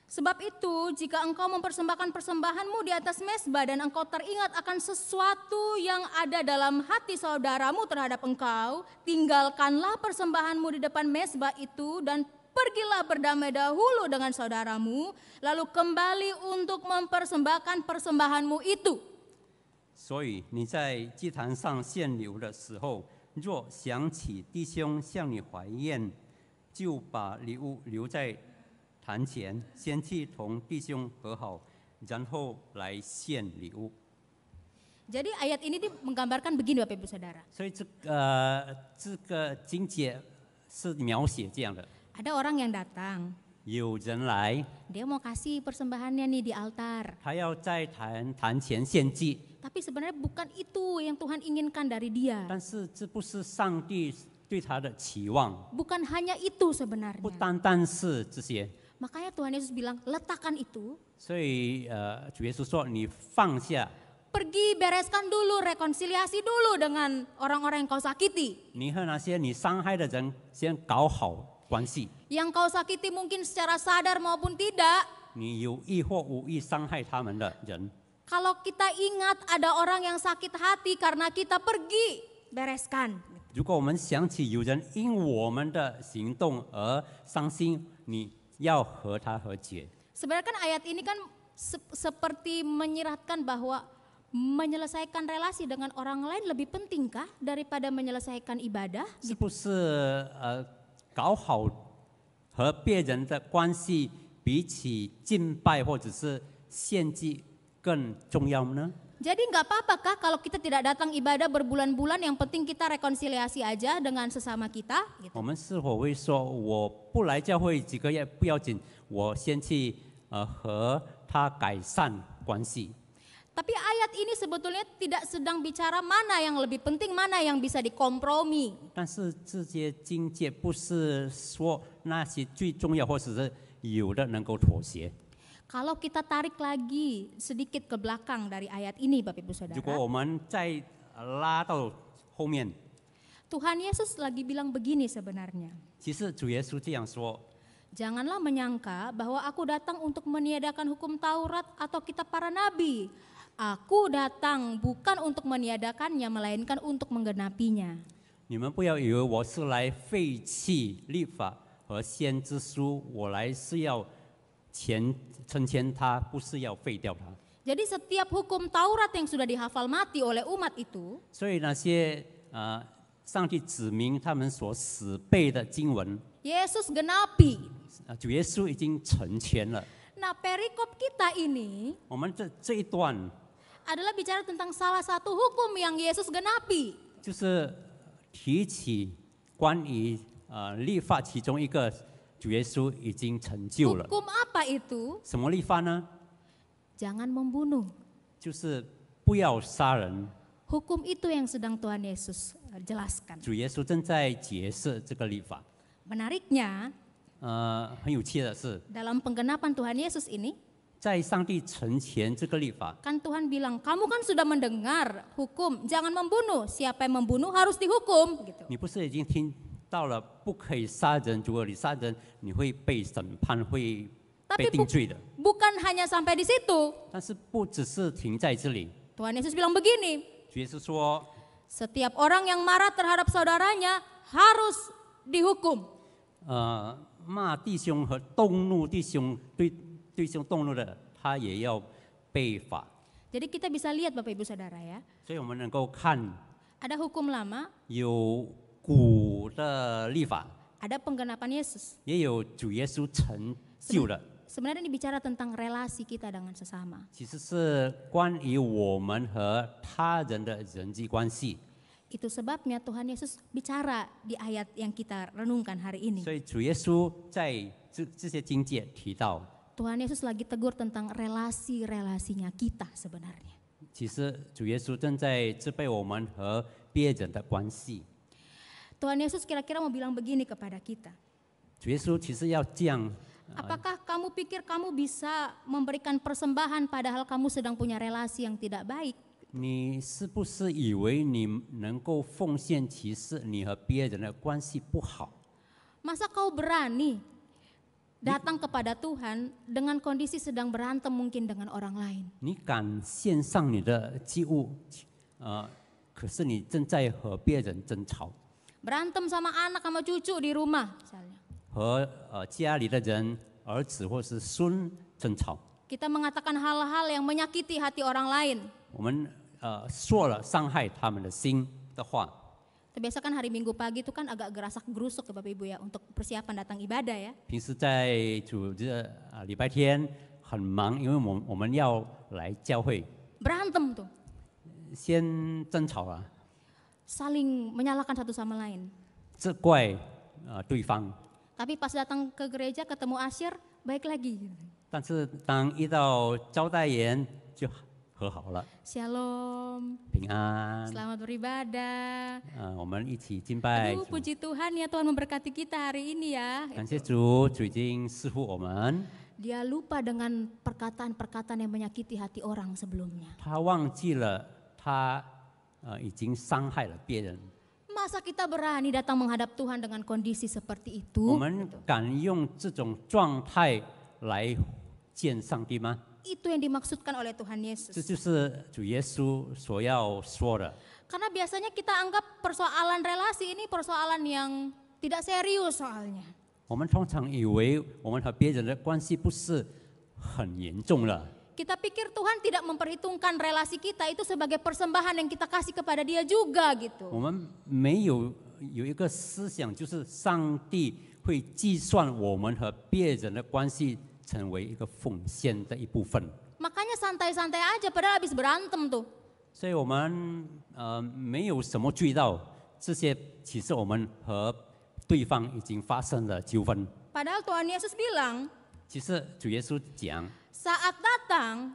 Sebab itu jika engkau mempersembahkan persembahanmu di atas mezbah dan engkau teringat akan sesuatu yang ada dalam hati saudaramu terhadap engkau, tinggalkanlah persembahanmu di depan mezbah itu dan pergilah berdamai dahulu dengan saudaramu, lalu kembali untuk mempersembahkan persembahanmu itu. 所以你在祭坛上献礼物的时候，若想起弟兄向你怀怨，就把礼物留在坛前，先去同弟兄和好，然后来献礼物。 Jadi ayat ini menggambarkan begini Bapak Ibu Saudara. 所以这个经节是描写这样的： Ada orang yang datang, 有人来， dia mau kasih persembahannya nih di altar. 他要在坛前献祭， Tapi sebenarnya bukan itu yang Tuhan inginkan dari dia. 但是这不是上帝对他的期望， Bukan hanya itu 不 sebenarnya. 单单是这些。 Makanya Tuhan Yesus bilang, letakkan itu, 所以主耶稣说：“你放下， pergi bereskan dulu, rekonsiliasi dulu dengan orang-orang yang kau sakiti. 你和那些你伤害的人先搞好关系。 Yang kau sakiti mungkin secara sadar maupun tidak. 你有意或无意伤害他们的人， Kalau kita ingat ada orang yang sakit hati karena kita pergi, bereskan. 如果我们想起有人因我们的行动而伤心，你要和他和解。 Sebenarnya kan ayat ini kan seperti menyiratkan bahwa menyelesaikan relasi dengan orang lain lebih pentingkah daripada menyelesaikan ibadah? 是不是搞好和别人的关系，比起敬拜或者是献祭更重要呢？ Jadi nggak apa-apakah kalau kita tidak datang ibadah berbulan-bulan, yang penting kita rekonsiliasi aja dengan sesama kita? Gitu. 我们是否会说，我不来教会几个月不要紧，我先去和他改善关系？ Tapi ayat ini sebetulnya tidak sedang bicara mana yang lebih penting, mana yang bisa dikompromi. 但是这些境界不是说那些最重要，或者是有的能够妥协。 Kalau kita tarik lagi sedikit ke belakang dari ayat ini Bapak Ibu 如果 Saudara, 我们再拉到后面， Tuhan Yesus lagi bilang begini sebenarnya. 其实主耶稣这样说： Janganlah menyangka bahwa aku datang untuk meniadakan hukum Taurat atau kitab para nabi. Aku datang bukan untuk meniadakannya, melainkan untuk menggenapinya. 你们不要以为我是来废弃律法和先知书，我来是要成全它，不是要废掉它。 Jadi setiap hukum Taurat yang sudah dihafal mati oleh umat itu, 所以那些上帝指明他们所死背的经文， Yesus genapi. 主耶稣已经成全了。 Nah, perikop kita ini 我们这一段 adalah bicara tentang salah satu hukum yang Yesus genapi. 就是提起关于律法其中一个，主耶稣已经成就了。 Hukum apa itu? 什么律法呢？ Jangan membunuh. 就是不要杀人。 Hukum itu yang sedang Tuhan Yesus jelaskan. 主耶稣正在解释这个律法。 Menariknya, 很有趣的是， dalam penggenapan Tuhan Yesus ini, 在上帝成全这个律法， kan Tuhan bilang, kamu kan sudah mendengar hukum, jangan membunuh. Siapa yang membunuh harus dihukum. Gitu. 你不是已经听到了不可以杀人？如果你杀人，你会被审判，会被 Tapi 定罪的。 bukan hanya sampai di situ. 但是不只是停在这里， Tuhan Yesus bilang begini, 主耶稣说， setiap orang yang marah terhadap saudaranya harus dihukum. 骂弟兄和动怒弟兄对弟兄动怒的，他也要被罚。 Jadi kita bisa lihat Bapak Ibu Saudara ya, 所以我们能够看 ada hukum lama, 有古的律法， ada penggenapan Yesus. 也有主耶稣成就的。Sebenarnya ini bicara tentang relasi kita dengan sesama. 其实是关于我们和他人的人际关系。 Itu sebabnya Tuhan Yesus bicara di ayat yang kita renungkan hari ini. 所以主耶稣在这些经节提到， Tuhan Yesus lagi tegur tentang relasi-relasinya kita sebenarnya. 其实主耶稣正在责备我们和别人的关系。 Tuhan Yesus kira-kira mau bilang begini kepada kita. 主耶稣其实要这样， Apakah kamu pikir kamu bisa memberikan persembahan padahal kamu sedang punya relasi yang tidak baik? 你是不是以为你能够奉献，其实你和别人的关系不好？ Masa kau berani datang kepada Tuhan dengan kondisi sedang berantem mungkin dengan orang lain? 你敢献上你的祭物，可是你正在和别人争吵， Berantem sama anak sama cucu di rumah misalnya. 和家里的人、儿子或是孙争吵。 Kita mengatakan hal-hal yang menyakiti hati orang lain. 我们说了伤害他们的心的话。 Biasa kan hari Minggu pagi itu kan agak gerasak gerusuk ya Bapak Ibu ya untuk persiapan datang ibadah ya. 平时在主日礼拜天很忙，因为我们要来教会， Berantem tuh, 先争吵了， saling menyalahkan satu sama lain. 责怪对方。 Tapi pas datang ke gereja ketemu asyir, baik lagi. 但是当一到招待员就和好了， Shalom, 平安。 selamat beribadah. 我们一起敬拜 Aduh 主， puji Tuhan ya Tuhan memberkati kita hari ini ya. 感谢主，主已经赐福我们。 Dia lupa dengan perkataan-perkataan yang menyakiti hati orang sebelumnya. 他忘记了他已经伤害了别人。 Masa kita berani datang menghadap Tuhan dengan kondisi seperti 我 itu? 们敢用这种状态来见上帝吗？ Itu yang dimaksudkan oleh Tuhan 这 Yesus. 就是主耶稣所要说的。 Karena biasanya kita anggap persoalan relasi ini persoalan yang tidak serius soalnya. 我们通常以为我们和别人的关系不是很严重了， Kita pikir Tuhan tidak memperhitungkan relasi kita itu sebagai persembahan yang kita kasih kepada Dia juga 我 gitu. 们没有一个思想，就是上帝会计算我们和别人的关系成为一个奉献的一部分。 Makanya santai-santai aja padahal habis berantem tuh. 所以我们没有什么注意到这些，其实我们和对方已经发生了纠纷。 Padahal Tuhan Yesus bilang, 其实主耶稣讲， saat datang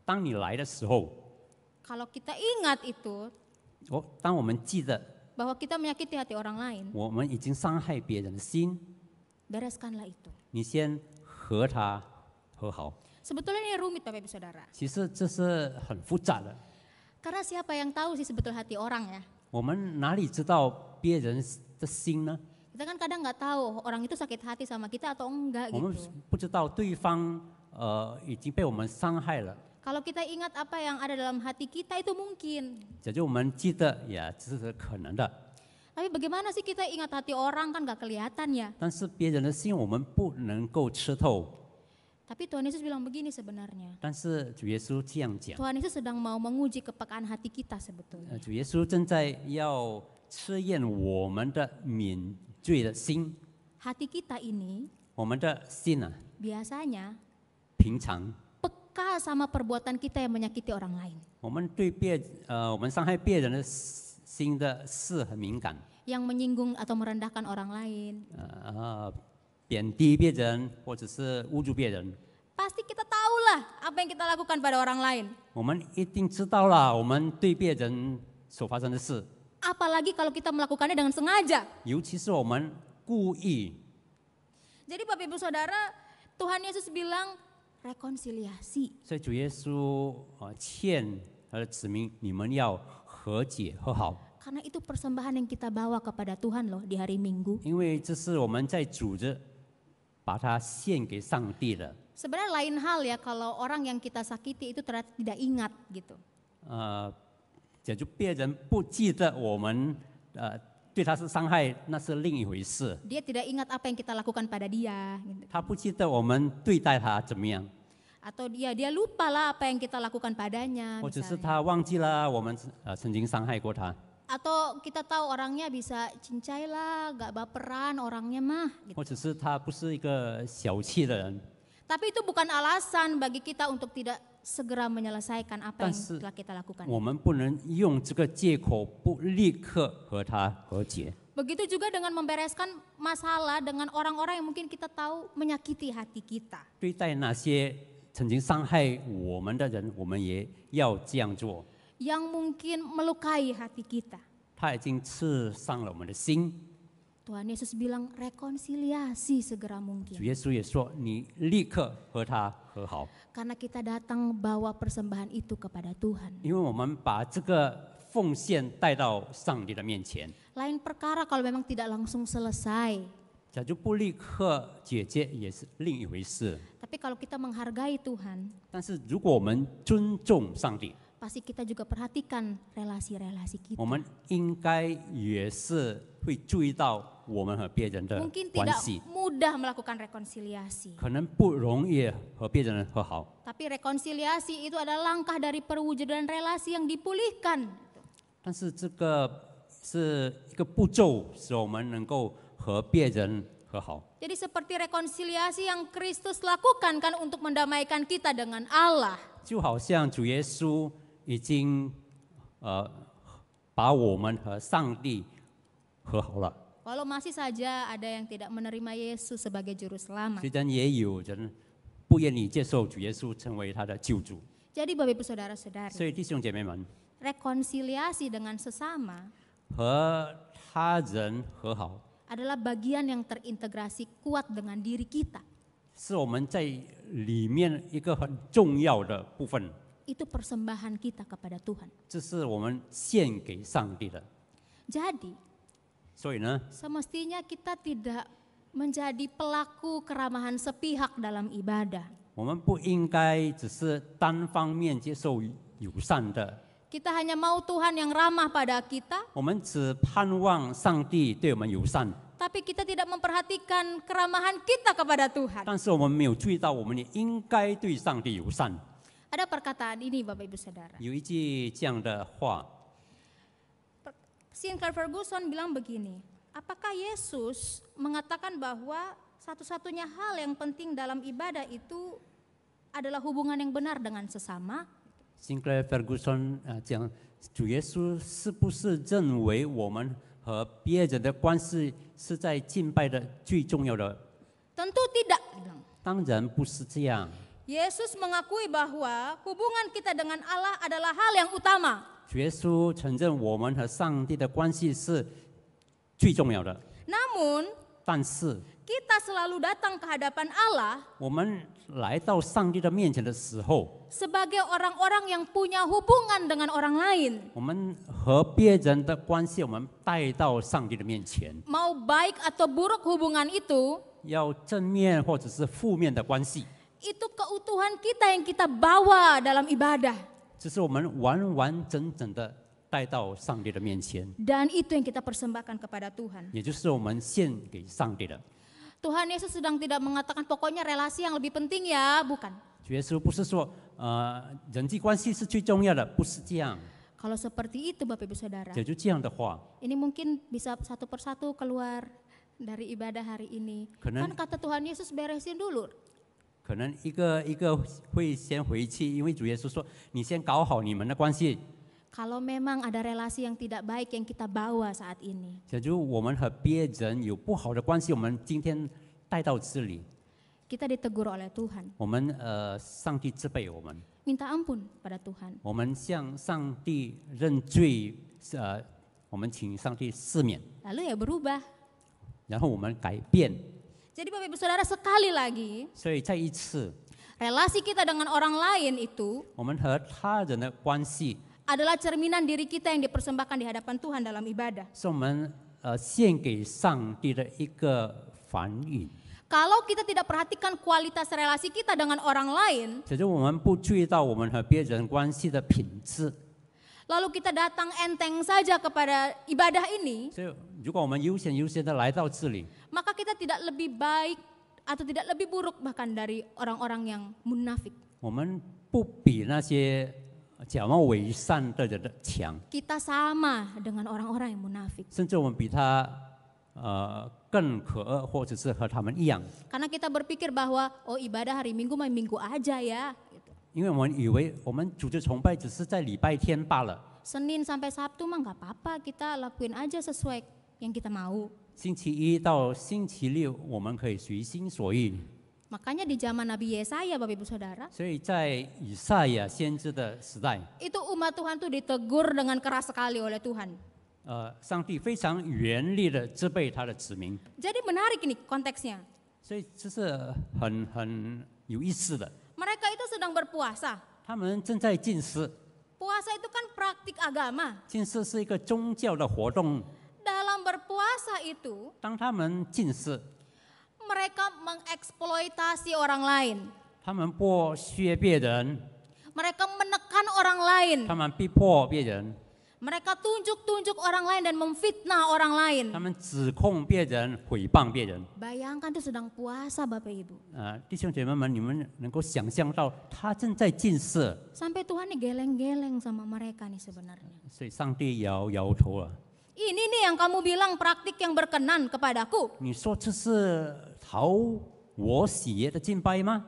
当你来的时候， kalau kita ingat itu 当我们记得 bahwa kita menyakiti hati orang lain, 我们已经伤害别人的心， bereskanlah itu. 你先和他和好。 Sebetulnya ini rumit Bapak Ibu Saudara. 其实这是很复杂的， Karena siapa yang tahu sih sebetulnya hati orang ya? 我们哪里知道别人的心呢？ Kita kan kadang nggak tahu orang itu sakit hati sama kita atau enggak 我们 gitu. 不知道对方已经被我们伤害了， Kalau kita ingat apa yang ada dalam hati kita itu mungkin. 假如我们记得，呀，这是可能的。 Tapi bagaimana sih kita ingat hati orang kan nggak kelihatan ya? 但是别人的心我们不能够吃透。 Tapi Tuhan Yesus bilang begini sebenarnya. 但是主耶稣这样讲， Tuhan Yesus sedang mau menguji kepekaan hati kita sebetulnya. 主耶稣正在要测验我们的免罪的心， Hati kita ini 我们的心啊， biasanya 平常 peka sama perbuatan kita yang menyakiti orang lain. 我们对我们伤害别人的心的事很敏感， Yang menyinggung atau merendahkan orang lain. 贬低别人或者是侮辱别人， Pasti kita tahulah apa yang kita lakukan pada orang lain. 我们一定知道了我们对别人所发生的事， Apalagi kalau kita melakukannya dengan sengaja. 尤其是我们故意。 Jadi Bapak Ibu Saudara, Tuhan Yesus bilang rekonsiliasi. 所以主耶稣劝他的子民，你们要和解和好， Karena itu persembahan yang kita bawa kepada Tuhan loh di hari Minggu. 因为这是我们在主日把它献给上帝的。 Sebenarnya lain hal ya kalau orang yang kita sakiti itu ternyata tidak ingat gitu. 假如别人不记得我们对他是伤害，那是另一回事。 Dia tidak ingat apa yang kita lakukan pada dia gitu. 他不记得我们对待他怎么样， Atau dia lupa lah apa yang kita lakukan padanya 或者是 misalnya. 他忘记了我们曾经伤害过他， Atau kita tahu orangnya bisa cincai lah, gak baperan orangnya mah gitu. 或者是他不是一个小气的人， Tapi itu bukan alasan bagi kita untuk tidak segera menyelesaikan apa yang 但是 telah kita lakukan. 我们不能用这个借口不立刻和他和解。 Begitu juga dengan membereskan masalah dengan orang-orang yang mungkin kita tahu menyakiti hati kita. 对待那些曾经伤害我们的人，我们也要这样做。 Yang mungkin melukai hati kita. 他已经刺伤了我们的心。 Tuhan Yesus bilang rekonsiliasi segera 主 mungkin. 耶稣也说：“你立刻和他和好， Karena kita datang bawa persembahan itu kepada Tuhan. 因为我们把这个奉献带到上帝的面前。 Lain perkara kalau memang tidak langsung selesai. 假如不立刻解决，也是另一回事。 Tapi kalau kita menghargai Tuhan, 但是如果我们尊重上帝， pasti kita juga perhatikan relasi-relasi kita. 我们应该也是会注意到我们和别人的 Mungkin 关 tidak 系， mudah melakukan rekonsiliasi. 可能不容易和别人和好。 Tapi rekonsiliasi itu adalah langkah dari perwujudan relasi yang dipulihkan. 但是这个是一个步骤，使我们能够和别人和好。 Jadi seperti rekonsiliasi yang Kristus lakukan kan untuk mendamaikan kita dengan Allah. 就好像主耶稣已经把我们和上帝和好了， Walau masih saja ada yang tidak menerima Yesus sebagai juru selamat. 虽然也有人不愿意接受主耶稣成为他的救主。 Jadi Bapak Ibu Saudara-saudari, 所以弟兄姐妹们， rekonsiliasi dengan sesama 和他人和好， adalah bagian yang terintegrasi kuat dengan diri kita. 是我们在里面一个很重要的部分。 Itu persembahan kita kepada Tuhan. 这是我们献给上帝的。 Jadi, 所以呢， semestinya kita tidak menjadi pelaku keramahan sepihak dalam ibadah. 我们不应该只是单方面接受友善的， Kita hanya mau Tuhan yang ramah pada kita, 我们只盼望上帝对我们友善， tapi kita tidak memperhatikan keramahan kita kepada Tuhan. 但是我们没有注意到，我们也应该对上帝友善。 Ada perkataan ini Bapak Ibu Saudara. 有一句这样的话， Sinclair Ferguson bilang begini, apakah Yesus mengatakan bahwa satu-satunya hal yang penting dalam ibadah itu adalah hubungan yang benar dengan sesama? Sinclair Ferguson 讲，主耶稣是不是认为我们和别人的关系是在敬拜的最重要的？ Tentu tidak. Dia bilang. 当然不是这样。 Yesus mengakui bahwa hubungan kita dengan Allah adalah hal yang utama. 主耶稣承认我们和上帝的关系是最重要的， Namun 但是 kita selalu datang ke hadapan Allah 我们来到上帝的面前的时候， sebagai orang-orang yang punya hubungan dengan orang lain. 我们和别人的关系，我们带到上帝的面前， Mau baik atau buruk hubungan itu, 要正面或者是负面的关系， itu keutuhan kita yang kita bawa dalam ibadah. 这是我们完完整整的带到上帝的面前， Dan itu yang kita persembahkan kepada Tuhan. 也就是我们献给上帝的。 Tuhan Yesus sedang tidak mengatakan pokoknya relasi yang lebih penting ya, bukan. 主耶稣不是说人际关系是最重要的，不是这样。 Kalau seperti itu Bapak Ibu Saudara, 解决这样的话， ini mungkin bisa satu persatu keluar dari ibadah hari ini. Karena- Kan kata Tuhan Yesus beresin dulu. 可能一个一个会先回去，因为主耶稣说：“你先搞好你们的关系。 Kalau memang ada relasi yang tidak baik yang kita bawa saat ini, ”假如我们和别人有不好的关系，我们今天带到这里， kita ditegur oleh Tuhan. 我们上帝责备我们， Minta ampun pada Tuhan. 我们向上帝认罪，我们请上帝赦免， Lalu ya berubah. 然后我们改变。 Jadi Bapak Ibu Saudara sekali lagi, 所以再一次， relasi kita dengan orang lain itu 我们和他人的关系 adalah cerminan diri kita yang dipersembahkan di hadapan Tuhan dalam ibadah. 是我们献给上帝的一个反应。 Kalau kita tidak perhatikan kualitas relasi kita dengan orang lain, 假如我们不注意到我们和别人关系的品质， lalu kita datang enteng saja kepada ibadah ini, 所以如果我们悠闲的来到这里， maka kita tidak lebih baik atau tidak lebih buruk bahkan dari orang-orang yang munafik. 我们不比那些假冒伪善的人的强， Kita sama dengan orang-orang yang munafik. 甚至我们比他更可恶，或者是和他们一样， Karena kita berpikir bahwa oh ibadah hari Minggu main Minggu aja ya. Gitu. 因为我们以为我们组织崇拜只是在礼拜天罢了， Senin sampai Sabtu mah nggak apa-apa, kita lakuin aja sesuai yang kita mau. 星期一到星期六我们可以随心所欲。 Makanya di zaman Nabi Yesaya, Bapak Ibu Saudara, 所以在以赛亚先知的时代， itu umat Tuhan tuh ditegur dengan keras sekali oleh Tuhan. 上帝非常严厉的责备他的子民， Jadi menarik ini konteksnya. 所以这是很有意思的。 Mereka itu sedang berpuasa. 他们正在禁食， Puasa itu kan praktik agama. 禁食是一个宗教的活动。 Dalam berpuasa itu, 当他们禁食， mereka mengeksploitasi orang lain. 他们剥削别人， Mereka menekan orang lain. 他们逼迫别人， Mereka tunjuk-tunjuk orang lain dan memfitnah orang lain. 他们指控别人、诽谤别人。 Bayangkan tuh sedang puasa Bapak Ibu. 弟兄姐妹们，你们能够想象到他正在禁食， Sampai Tuhan nih geleng-geleng sama mereka nih sebenarnya. 所以上帝摇摇头了。 Ini nih yang kamu bilang praktik yang berkenan kepadaku. 你说这是讨我喜悦的敬拜吗？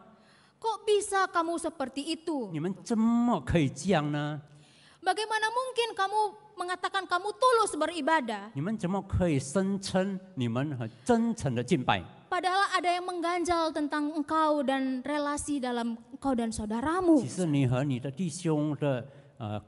Kok bisa kamu seperti itu? 你们怎么可以这样呢？ Bagaimana mungkin kamu mengatakan kamu tulus beribadah? 你们怎么可以声称你们很真诚的敬拜？ Padahal ada yang mengganjal tentang engkau dan relasi dalam engkau dan saudaramu. 其实你和你的弟兄的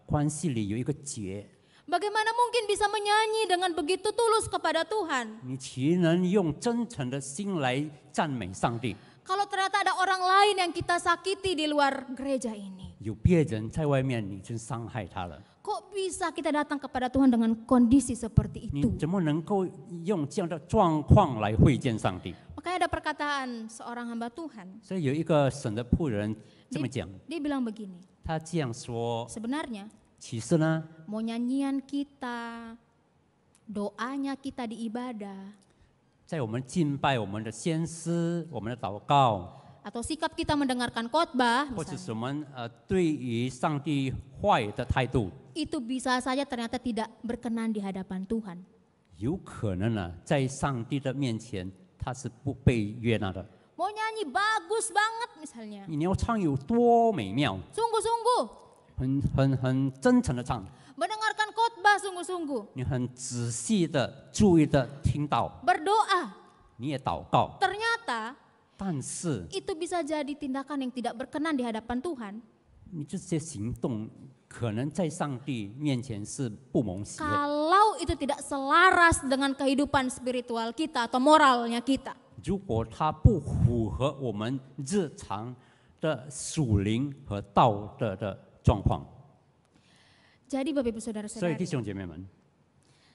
关系里有一个结， Bagaimana mungkin bisa menyanyi dengan begitu tulus kepada Tuhan? 你岂能用真诚的心来赞美上帝？ Kalau ternyata ada orang lain yang kita sakiti di luar gereja ini. 有别人在外面，你就伤害他了， Kok bisa kita datang kepada Tuhan dengan kondisi seperti 你 itu? 怎么能够用这样的状况来会见上帝？ Makanya ada perkataan seorang hamba Tuhan. 所以有一个神的仆人这么讲， Dia bilang begini, 他这样说： sebenarnya 其实呢， mau nyanyian kita, doanya kita di ibadah, 在我们敬拜我们的先知、我们的祷告， atau sikap kita mendengarkan khotbah, 或者 misalnya, 是我们对于上帝话语的态度， itu bisa saja ternyata tidak berkenan di hadapan Tuhan. 有可能呢，在上帝的面前，他是不被悦纳的。 Mau nyanyi bagus banget misalnya, 你要唱有多美妙， sungguh-sungguh, 很真诚的唱， mendengarkan khotbah sungguh-sungguh, 你很仔细的、注意的听到， berdoa, 你也祷告， ternyata 但是 itu bisa jadi tindakan yang tidak berkenan di hadapan Tuhan 你这些行动可能在上帝面前是不蒙喜悦。 kalau itu tidak selaras dengan kehidupan spiritual kita atau moralnya kita. 如果它不符合我们日常的属灵和道德的状况， Jadi Bapak Ibu 所以 Saudara-saudari, 弟兄姐妹们，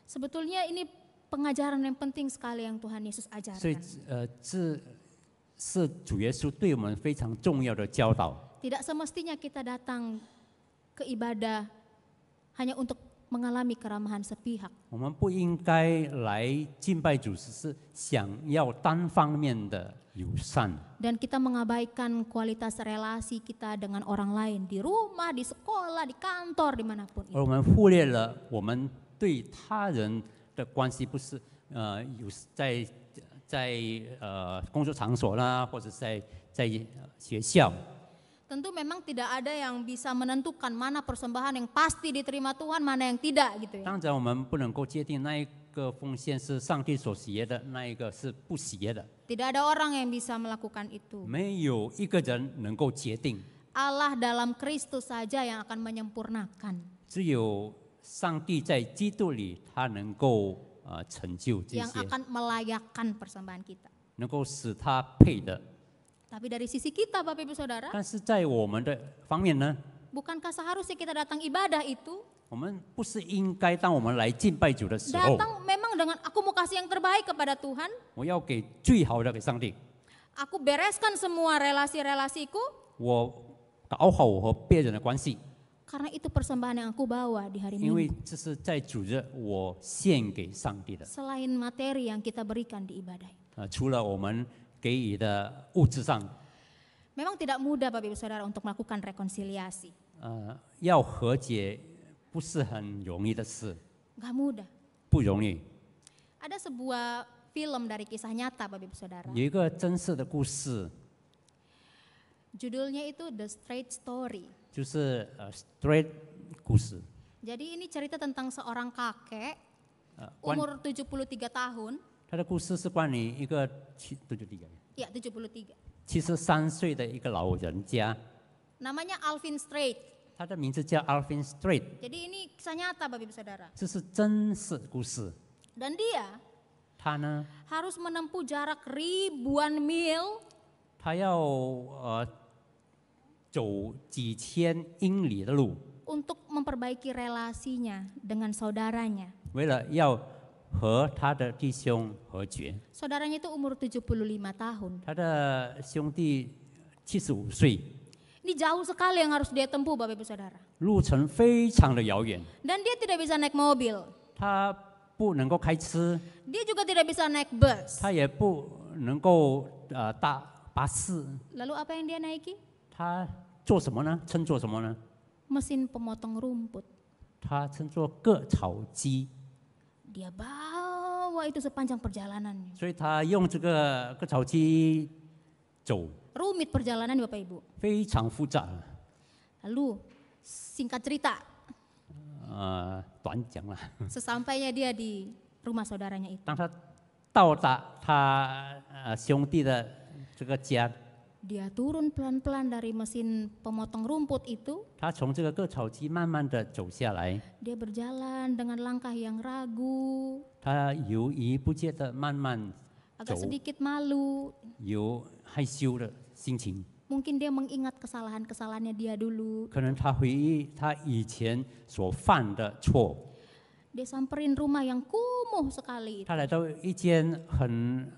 sebetulnya ini pengajaran yang penting sekali yang Tuhan Yesus 所以 ajarkan. 这是主耶稣对我们非常重要的教导。 Tidak semestinya kita datang ke ibadah hanya untuk mengalami keramahan sepihak. 我们不应该来敬拜主，只是想要单方面的友善， Dan kita mengabaikan kualitas relasi kita dengan orang lain di rumah, di sekolah, di kantor, dimanapun 而 itu. 我们忽略了我们对他人的关系，不是有在工作场所啦，或者在学校。 Tentu memang tidak ada yang bisa menentukan mana persembahan yang pasti diterima Tuhan, mana yang tidak gitu ya. 当然，我们不能够界定那一个奉献是上帝所喜悦的，那一个是不喜悦的。 Tidak ada orang yang bisa melakukan itu. 没有一个人能够决定， Allah dalam Kristus saja yang akan menyempurnakan, 只有上帝在基督里，他能够成就这 yang 些， akan melayakkan persembahan kita. 能够使他配的。 Tapi dari sisi kita Bapak Ibu Saudara, 但是在我们的方面呢， bukankah seharusnya kita datang ibadah itu 我们不是应该当我们来敬拜主的时候， datang memang dengan aku mau kasih yang terbaik kepada Tuhan, 我要给最好的给上帝， aku bereskan semua relasi-relasiku, 我搞好我和别人的关系， karena itu persembahan yang aku bawa di hari 因为 Minggu. 这是在主日我献给上帝的。 Selain materi yang kita berikan di ibadah. 除了我们给予的物质上， Memang tidak mudah Bapak Ibu Saudara untuk melakukan rekonsiliasi. 要和解不是很容易的事， Gak mudah. 不容易。 Ada sebuah film dari kisah nyata Bapak Ibu Saudara. 有一个真实的故事， Judulnya itu The Straight Story. 就是 straight 故事， Jadi ini cerita tentang seorang kakek 关 umur 73 tahun. 他的故事是关于一个Ya, 73. 73岁的一个老人家， Namanya Alvin Straight. 他的名字叫 Alvin Straight， Jadi ini kisah nyata Bapak Ibu Saudara. 这是真实故事。 Dan dia 他呢， harus menempuh jarak ribuan mil 他要走几千英里的路， untuk memperbaiki relasinya dengan saudaranya. 为了要和他的弟兄和解。 Saudaranya itu umur 75 tahun. 他的兄弟75岁， Ini jauh sekali yang harus dia tempuh Bapak Ibu Saudara. 路程非常的遥远， Dan dia tidak bisa naik mobil. 他不能够开车， Dia juga tidak bisa naik bus. 他也不能够搭巴士， Lalu apa yang dia naiki? 他做什么呢？称作什么呢？ Mesin pemotong rumput. 他称作割草机， Dia bawa itu sepanjang perjalanannya. 所以他用这个割草机走， Rumit perjalanan Bapak Ibu. 非常复杂。 Lalu singkat cerita, 短讲了， sesampainya dia di rumah saudaranya itu, 当他到达他兄弟的这个家， dia turun pelan-pelan dari mesin pemotong rumput itu. 他从这个割草机慢慢的走下来， Dia berjalan dengan langkah yang ragu, 他犹豫不决的慢慢 agak 走， sedikit malu. 有害羞的心情。 Mungkin dia mengingat kesalahan-kesalahannya dia dulu. 可能他回忆他以前所犯的错， Dia samperin rumah yang kumuh sekali. 他来到一间很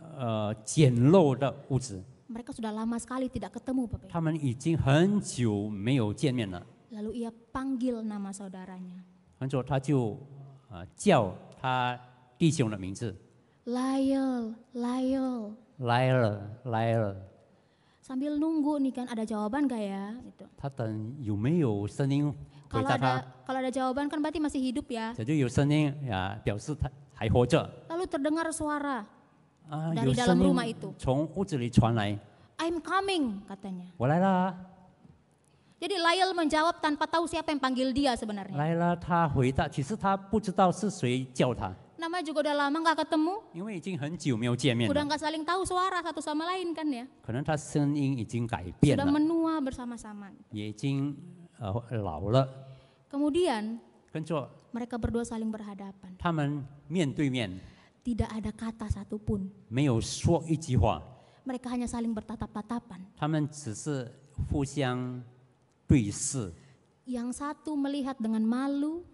简陋的屋子， Mereka sudah lama sekali tidak ketemu Bapak Ibu. 他们已经很久没有见面了。 Lalu ia panggil nama saudaranya. 很久他就叫他弟兄的名字， Lyle, Lyle. 来了来了。 Sambil nunggu nih kan ada jawaban gak ya? Gitu. 他等有没有声音回 Kalau 答他， ada jawaban kan berarti masih hidup ya. 假如有声音表示他还活着。 Lalu terdengar suara, 有 dari dalam 声 rumah 音 itu. 从屋子里传来， I'm coming katanya. 我来了， Jadi Lyle menjawab tanpa tahu siapa yang panggil dia sebenarnya. 来了。他回答，其实他不知道是谁叫他， Namanya juga udah lama gak ketemu. 因为已经很久没有见面 Udah 了， gak saling tahu suara satu sama lain kan ya. 可能他声音已经改变 Sudah 了， menua bersama-sama. 也已经老了。 Kemudian 跟着 mereka berdua saling berhadapan. 他们面对面， Tidak ada kata satupun. 没有说一句话， Mereka hanya saling bertatap-tatapan. 他们只是互相对视。 Yang satu melihat dengan malu,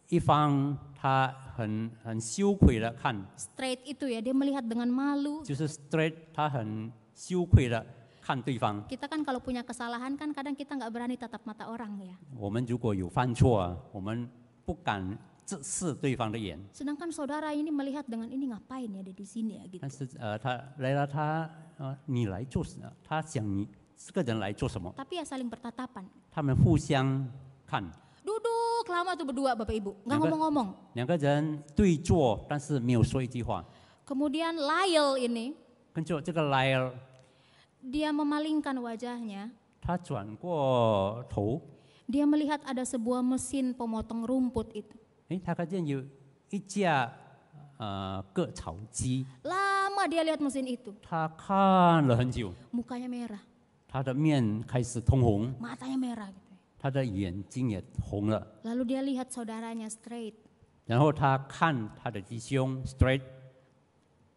一方他很羞愧的看， straight itu ya, dia melihat dengan malu. 就是 straight， 他很羞愧的看对方。 Kita kan kalau punya kesalahan kan kadang kita nggak berani tatap mata orang ya. 我们如果有犯错我们不敢直视对方的眼。 Sedangkan saudara ini melihat dengan ini ngapain ya dia di sini ya gitu. 但是他来了，你来做什么？他想你这个人来做什么？ Tapi ya saling bertatapan. 他们互相看， Duduk lama tuh berdua Bapak Ibu, nggak ngomong-ngomong. 两个人对坐，但是没有说一句话。 Kemudian Lyle ini, 跟着这个来了， dia memalingkan wajahnya. 他转过头， Dia melihat ada sebuah mesin pemotong rumput itu. 他看见有一架割草机， Lama dia lihat mesin itu, 他看了很久， mukanya merah, 他的面开始通红， matanya merah gitu. 他的眼睛也红了。 Lalu dia lihat saudaranya straight. 然后他看他的弟兄 straight，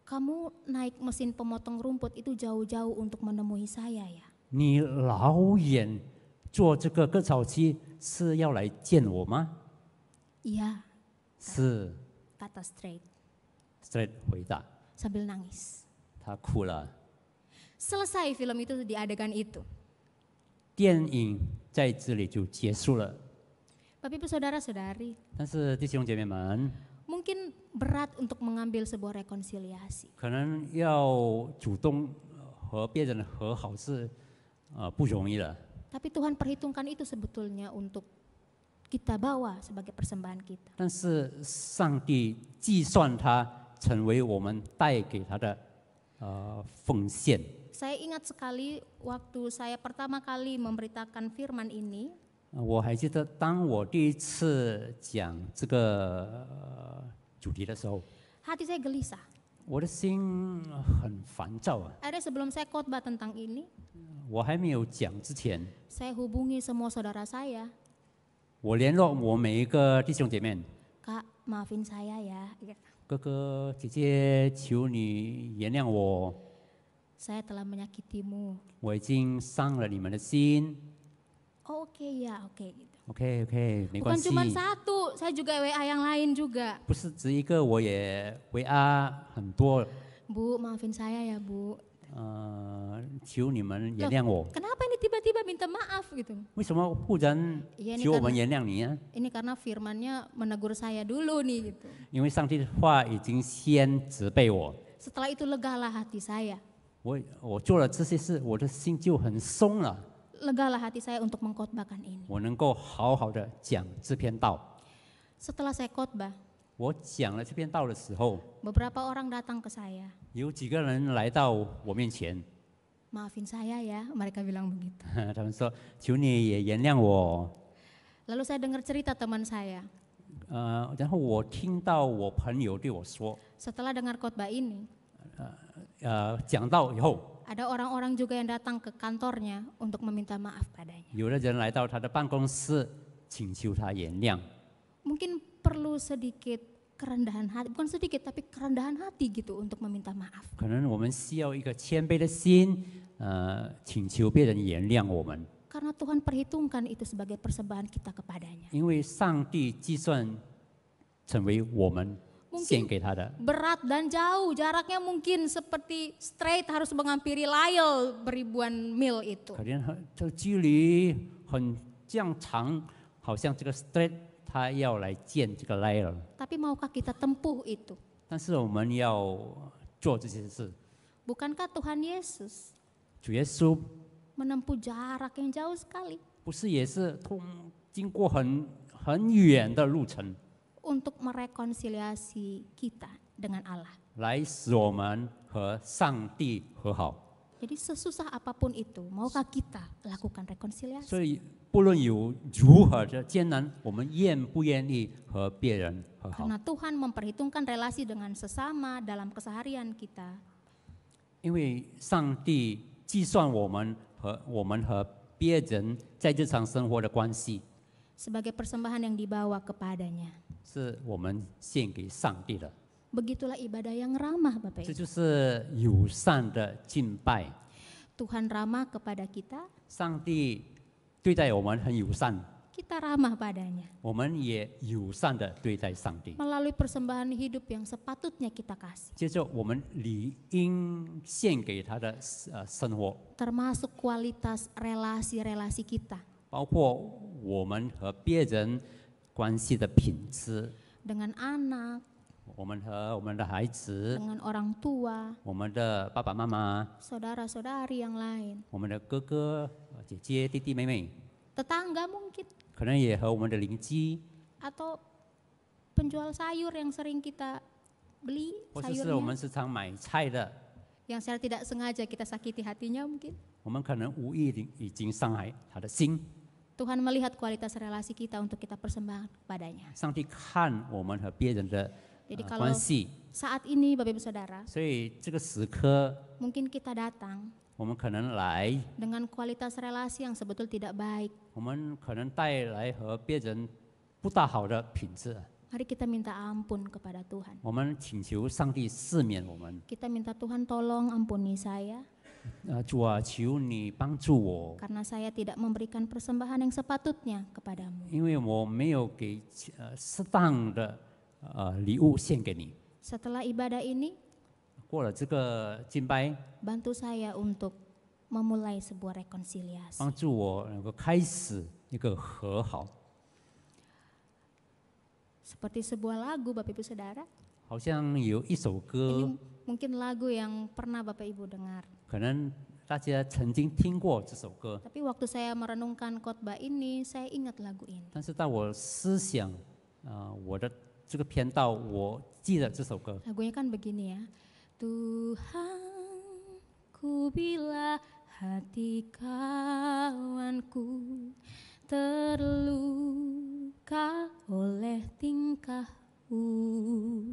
Kamu naik mesin pemotong rumput itu jauh-jauh untuk menemui saya ya. 你老远坐这个割草机是要来见我吗？ Iya, 是 kata straight，straight 回答， sambil nangis. 他哭了。 Selesai film itu di adegan itu. 电影在这里就结束了。 Bapak Ibu saudara-saudari, 但是弟兄姐妹们， mungkin berat untuk mengambil sebuah rekonsiliasi. 可能要主动和别人和好是不容易的。 Tapi Tuhan perhitungkan itu sebetulnya untuk kita bawa sebagai persembahan kita. 但是上帝计算它成为我们带给他的奉献。 Saya ingat sekali waktu saya pertama kali memberitakan firman ini, 我还记得，当我第一次讲这个主题的时候， hati saya gelisah. 我的心很烦躁啊！ Akhirnya sebelum saya khotbah tentang ini, 我还没有讲之前， saya hubungi semua saudara saya. 我联络我每一个弟兄姐妹， Kak, maafin saya ya. 哥哥姐姐，求你原谅我， Saya telah menyakitimu. 我已经伤了你们的心。 Oh, oke ya, oke gitu. OK OK，没关 Bukan 系， cuma satu, saya juga WA yang lain juga. 不是只一个，我也回啊很多。 Bu, maafin saya ya, Bu. 求你们原谅我。 Kenapa ini tiba-tiba minta maaf gitu? 为什么忽然 Iya, ini 求我们 karena, 原谅你呢？ ini karena firmannya menegur saya dulu nih gitu. 因为上帝的话已经先责备我， Setelah itu legalah hati saya. 我做了这些事，我的心就很松了， Legalah hati saya untuk mengkhotbahkan ini. 我能够好好的讲这篇道。 Setelah saya khotbah, 我讲了这篇道的时候， beberapa orang datang ke saya. 有几个人来到我面前， Maafin saya ya, mereka bilang begitu. 他们说：“求你也原谅我。 Lalu saya dengar cerita teman saya. ”然后我听到我朋友对我说 Setelah dengar khotbah ini, 讲道以后， ada orang-orang juga yang datang ke kantornya untuk meminta maaf padanya. 有的人来到他的办公室，请求他原谅。 Mungkin perlu sedikit kerendahan hati, bukan sedikit tapi kerendahan hati gitu untuk meminta maaf. 可能我们需要一个谦卑的心，请求别人原谅我们， Karena Tuhan perhitungkan itu sebagai persembahan kita kepadanya. 因为上帝计算成为我们献给他的。 Berat dan jauh, jaraknya mungkin seperti straight harus menghampiri Lyle beribuan mil itu. 可能这个距离很这样长，好像这个 straight 他要来见这个 Lyle， Tapi maukah kita tempuh itu? 但是我们要做这些事。 Bukankah Tuhan Yesus 主耶稣 menempuh jarak yang jauh sekali 不是也是经过很远的路程， untuk merekonsiliasi kita dengan Allah? 来使我们和上帝和好。 Jadi sesusah apapun itu, maukah kita lakukan rekonsiliasi? 所以不论有如何的艰难，我们愿不愿意和别人和好？ Karena Tuhan memperhitungkan relasi dengan sesama dalam keseharian kita. 因为上帝计算我们和别人在日常生活的关系， Sebagai persembahan yang dibawa kepadanya. 是我们献给上帝的。 Begitulah ibadah yang ramah, Bapak 这 Ibu. 就是友善的敬拜。 Tuhan ramah kepada kita, 上帝对待我们很友善， kita ramah padanya. 我们也友善的对待上帝。 Melalui persembahan hidup yang sepatutnya kita kasih. 接着，我们理应献给他的生活， Termasuk kualitas relasi-relasi kita. 包括我们和别人关系的品质， Dengan anak, 我们和我们的孩子、 dengan orang tua, 我们的爸爸妈妈、 saudara-saudari yang lain. 我们的哥哥、姐姐、弟弟妹妹， Tetangga mungkin, 可能也和我们的邻居， atau penjual sayur yang sering kita beli 或者是我们 sayurnya. 时常买菜的， Yang secara tidak sengaja kita sakiti hatinya mungkin. 我们可能无意地已经伤害他的心。 Tuhan melihat kualitas relasi kita untuk kita persembahkan kepadanya. 上帝看我们和别人的 Jadi 关 kalau 系， saat ini Bapak Ibu Saudara, 所以这个时刻， mungkin kita datang 我们可能来， dengan kualitas relasi yang sebetulnya tidak baik. 我们可能带来和别人不大好的品质。 Mari kita minta ampun kepada Tuhan. 我们请求上帝赦免我们。 Kita minta Tuhan tolong ampuni saya 主啊，求你帮助我， karena saya tidak memberikan persembahan yang sepatutnya kepadamu. 因为我没有给适当的礼物献给你。 Setelah ibadah ini, 过了这个敬拜， bantu saya untuk memulai sebuah rekonsiliasi. 帮助我能够开始一个和好。 Seperti sebuah lagu Bapak Ibu Saudara. 好像有一首 Ini 歌， mungkin lagu yang pernah Bapak Ibu dengar. 可能大家曾经听过这首歌， Tapi waktu saya merenungkan khotbah ini, saya ingat lagu ini. 但是当我思想我的这个篇道，我记得这首歌。 Lagunya kan begini ya. Tuhan, ku bila hati kawanku terluka oleh tingkah ujarku,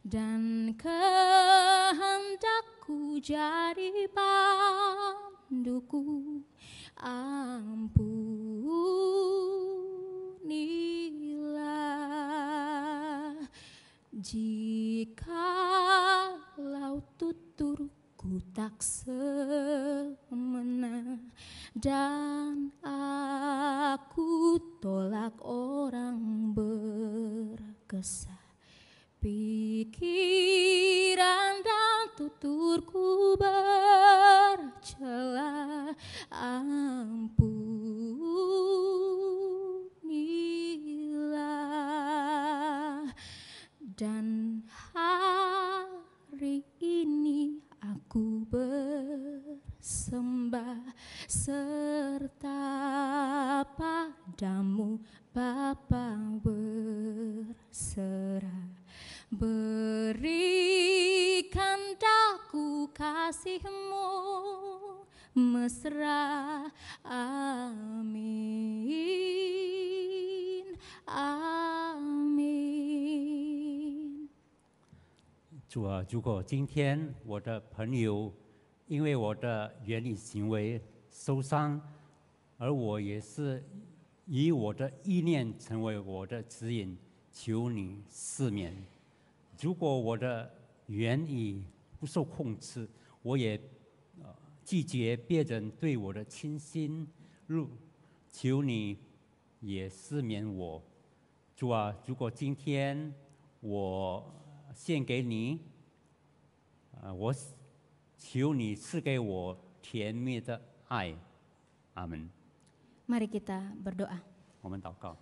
dan kehendakku jadi panduku, ampunilah jikalau tuturku tak semena, dan aku tolak orang berkesah. Pikiran dan tuturku bercela, ampunilah. Dan hari ini aku bersembah serta padamu Bapa, berserah. Berikan daku kasih-Mu mesra, amin, amin. 主啊，如果今天我的朋友因为我的言语行为受伤，而我也是以我的意念成为我的指引，求你赦免。如果我的言语不受控制，我也拒绝别人对我的倾心，求你也赦免我。主啊，如果今天我献给你，我求你赐给我甜蜜的爱，阿门。 Mari kita berdoa. 我们祷告。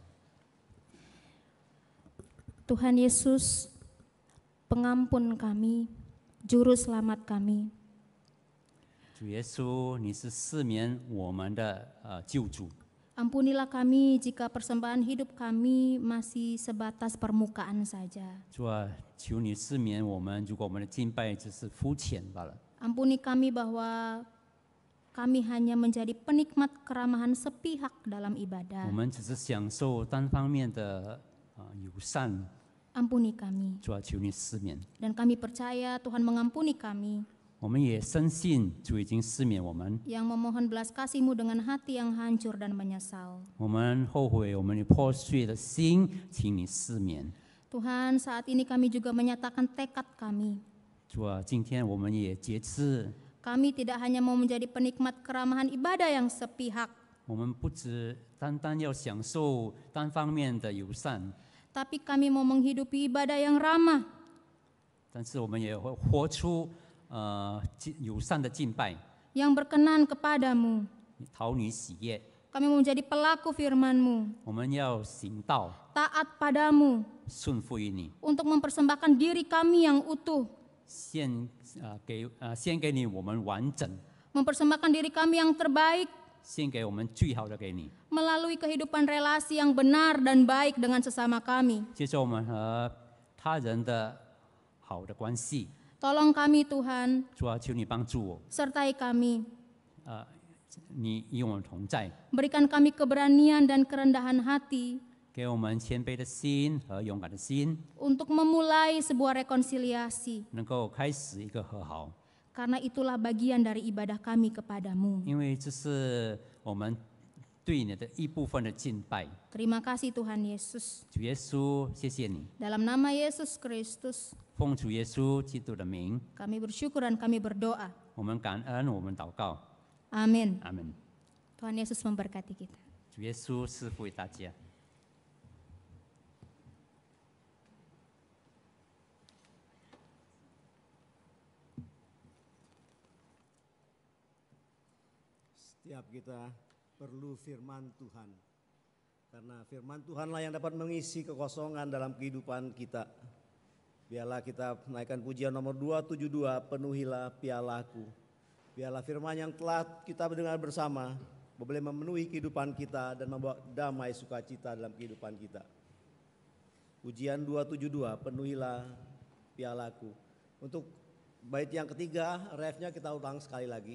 Tuhan Yesus, pengampun kami, juru selamat kami. 主耶稣，你是赦免我们的救主。 Ampunilah kami jika persembahan hidup kami masih sebatas permukaan saja. 主啊，求你赦免我们，如果我们的敬拜只是肤浅罢了。 Ampuni kami bahwa kami hanya menjadi penikmat keramahan sepihak dalam 我 ibadah. 们只是享受单方面的友善。 Ampuni kami. 主啊，求你赦免。 Dan kami percaya Tuhan mengampuni kami 我们也深信主已经赦免我们。 yang memohon belas kasih-Mu dengan hati yang hancur dan menyesal. 我们后悔我们的破碎的心，请你赦免。 Tuhan, saat ini kami juga menyatakan tekad kami. 主啊，今天我们也决志， Kami tidak hanya mau menjadi penikmat keramahan ibadah yang sepihak, 我们不只单单要享受单方面的友善， tapi kami mau menghidupi ibadah yang ramah, 但是我们也会活出友善的敬拜， yang berkenan kepadamu. 讨你喜悦。 Kami mau menjadi pelaku firman-Mu, 我们要行道， taat padamu, 顺服于你， untuk mempersembahkan diri kami yang utuh, 献给你我们完整， mempersembahkan diri kami yang terbaik, 献给我们最好的给你。 melalui kehidupan relasi yang benar dan baik dengan sesama kami. 接受我们和他人的好的关系。 Tolong kami Tuhan, 主啊，求你帮助我， sertai kami, 你与我们同在， berikan kami keberanian dan kerendahan hati 给我们谦卑的心和勇敢的心， untuk memulai sebuah rekonsiliasi. 能够开始一个和好。 Karena itulah bagian dari ibadah kami kepadamu. 因为这是我们对你的一部分的敬拜。 Terima kasih Tuhan Yesus. 主耶稣，谢谢你， Dalam nama Yesus Kristus, 奉主耶稣基督的名， kami bersyukur dan kami berdoa. 我们感恩，我们祷告， Amin. 阿门。 Tuhan Yesus memberkati kita. 主耶稣赐福给大家。 Setiap kita perlu firman Tuhan. Karena firman Tuhanlah yang dapat mengisi kekosongan dalam kehidupan kita. Biarlah kita menaikkan pujian nomor 272, penuhilah pialaku. Biarlah firman yang telah kita mendengar bersama boleh memenuhi kehidupan kita dan membawa damai sukacita dalam kehidupan kita. Pujian 272, penuhilah pialaku. Untuk bait yang ketiga, refnya kita ulang sekali lagi.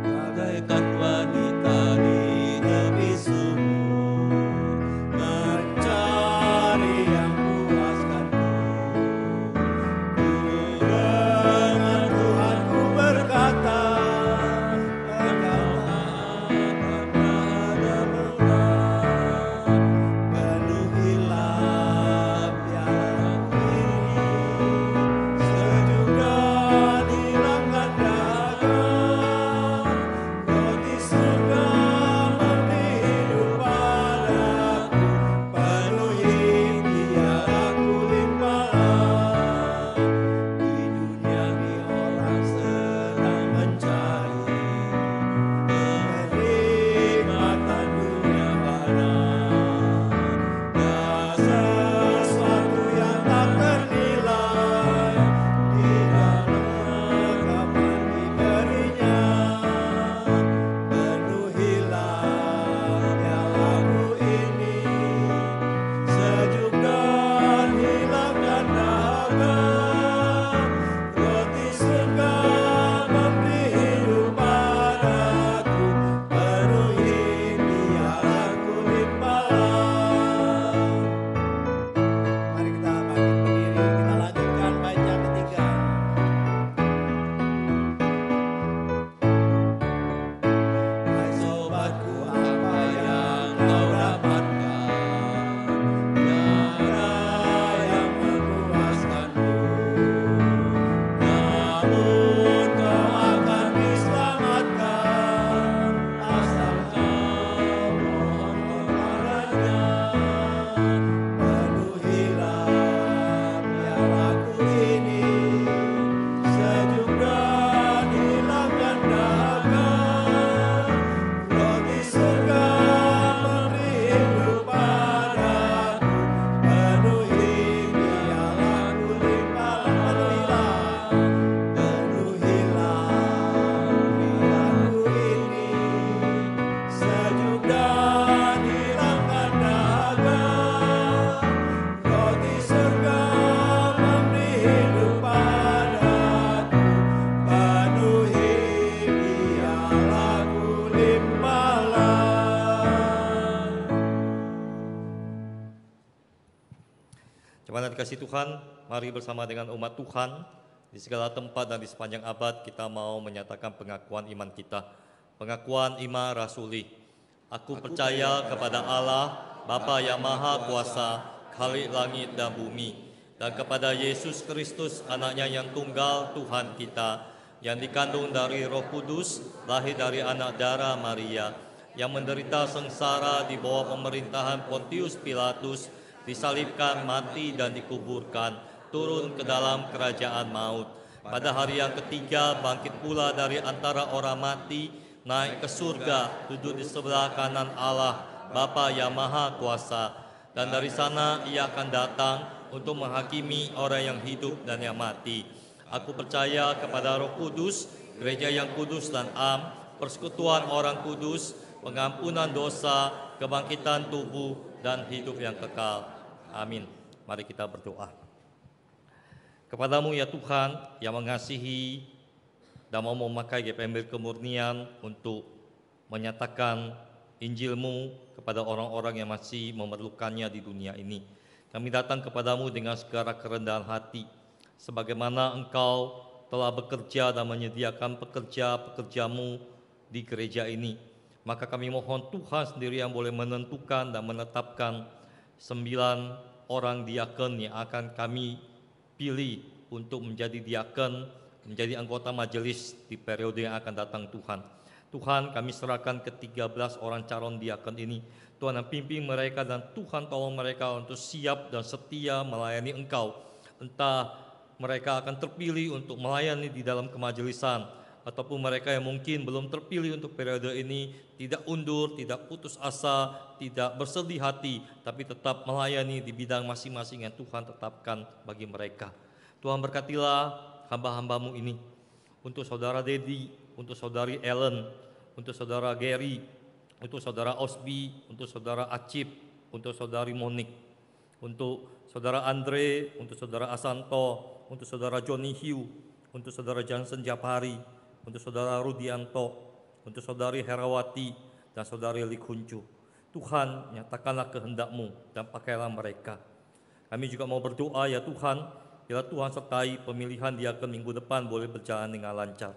Bagaikan wanita di tepi sumur, Mencari yang puaskanku. Ku dengar Tuhanku berkata, penuhilah pialaku ini, sejuk dan hilangkan dahaga. Roti surga memberi hidup padaku, penuhi pialaku limpahlah. Di dunia ini orang sedang mencari kenikmatan dunia fana, dan sesuatu yang tak ternilai tidak kapan diberinya. Penuhilah pialaku ini, sejuk dan hilangkan dahaga. Roti surga memberi hidup padaku, penuhi pialaku limpahlah. Mari kita bangkit berdiri, kita lanjutkan bait yang ketiga. Hai sobatku, apa yang kau dapatkan? Tiada yang memuaskanmu, namun kau akan diselamatkan asal kau mohon kepadanya. Penuhilah pialaku ini, sejuk dan hilangkan dahaga. Roti surga memberi hidup padaku, penuhi pialaku limpahlah. Penuhilah pialaku ini, sejuk dan hilangkan dahaga. Roti surga memberi hidup padaku, penuhi pialaku limpahlah. Jemaat dikasih Tuhan, mari bersama dengan umat Tuhan di segala tempat dan di sepanjang abad kita mau menyatakan pengakuan iman kita. Pengakuan iman rasuli. Aku percaya kepada Allah, Bapa yang Maha Kuasa, Khalik langit dan bumi, dan kepada Yesus Kristus, anaknya yang tunggal Tuhan kita, yang dikandung dari Roh Kudus, lahir dari anak darah Maria, yang menderita sengsara di bawah pemerintahan Pontius Pilatus, disalibkan, mati dan dikuburkan, turun ke dalam kerajaan maut. Pada hari yang ketiga bangkit pula dari antara orang mati, naik ke surga, duduk di sebelah kanan Allah, Bapa yang Maha Kuasa. Dan dari sana ia akan datang untuk menghakimi orang yang hidup dan yang mati. Aku percaya kepada Roh Kudus, gereja yang kudus dan am, persekutuan orang kudus, pengampunan dosa, kebangkitan tubuh, dan hidup yang kekal. Amin. Mari kita berdoa. Kepadamu ya Tuhan yang mengasihi dan mau memakai GPMB kemurnian untuk menyatakan Injil-Mu kepada orang-orang yang masih memerlukannya di dunia ini. Kami datang kepadamu dengan segala kerendahan hati, sebagaimana Engkau telah bekerja dan menyediakan pekerja-pekerjamu di gereja ini. Maka kami mohon Tuhan sendiri yang boleh menentukan dan menetapkan 9 orang diakon yang akan kami pilih untuk menjadi diakon, menjadi anggota majelis di periode yang akan datang Tuhan. Tuhan, kami serahkan ke 13 orang calon diakon ini. Tuhan yang pimpin mereka dan Tuhan tolong mereka untuk siap dan setia melayani Engkau. Entah mereka akan terpilih untuk melayani di dalam kemajelisan, ataupun mereka yang mungkin belum terpilih untuk periode ini tidak undur, tidak putus asa, tidak bersedih hati, tapi tetap melayani di bidang masing-masing yang Tuhan tetapkan bagi mereka. Tuhan berkatilah hamba-hambamu ini. Untuk saudara Dedi, untuk saudari Ellen, untuk saudara Gary, untuk saudara Osby, untuk saudara Acip, untuk saudari Monik, untuk saudara Andre, untuk saudara Asanto, untuk saudara Johnny Hugh, untuk saudara Johnson Japari, untuk saudara Rudianto, untuk saudari Herawati, dan saudari Likuncu. Tuhan, nyatakanlah kehendak-Mu dan pakailah mereka. Kami juga mau berdoa ya Tuhan, bila Tuhan sertai pemilihan diakon minggu depan boleh berjalan dengan lancar.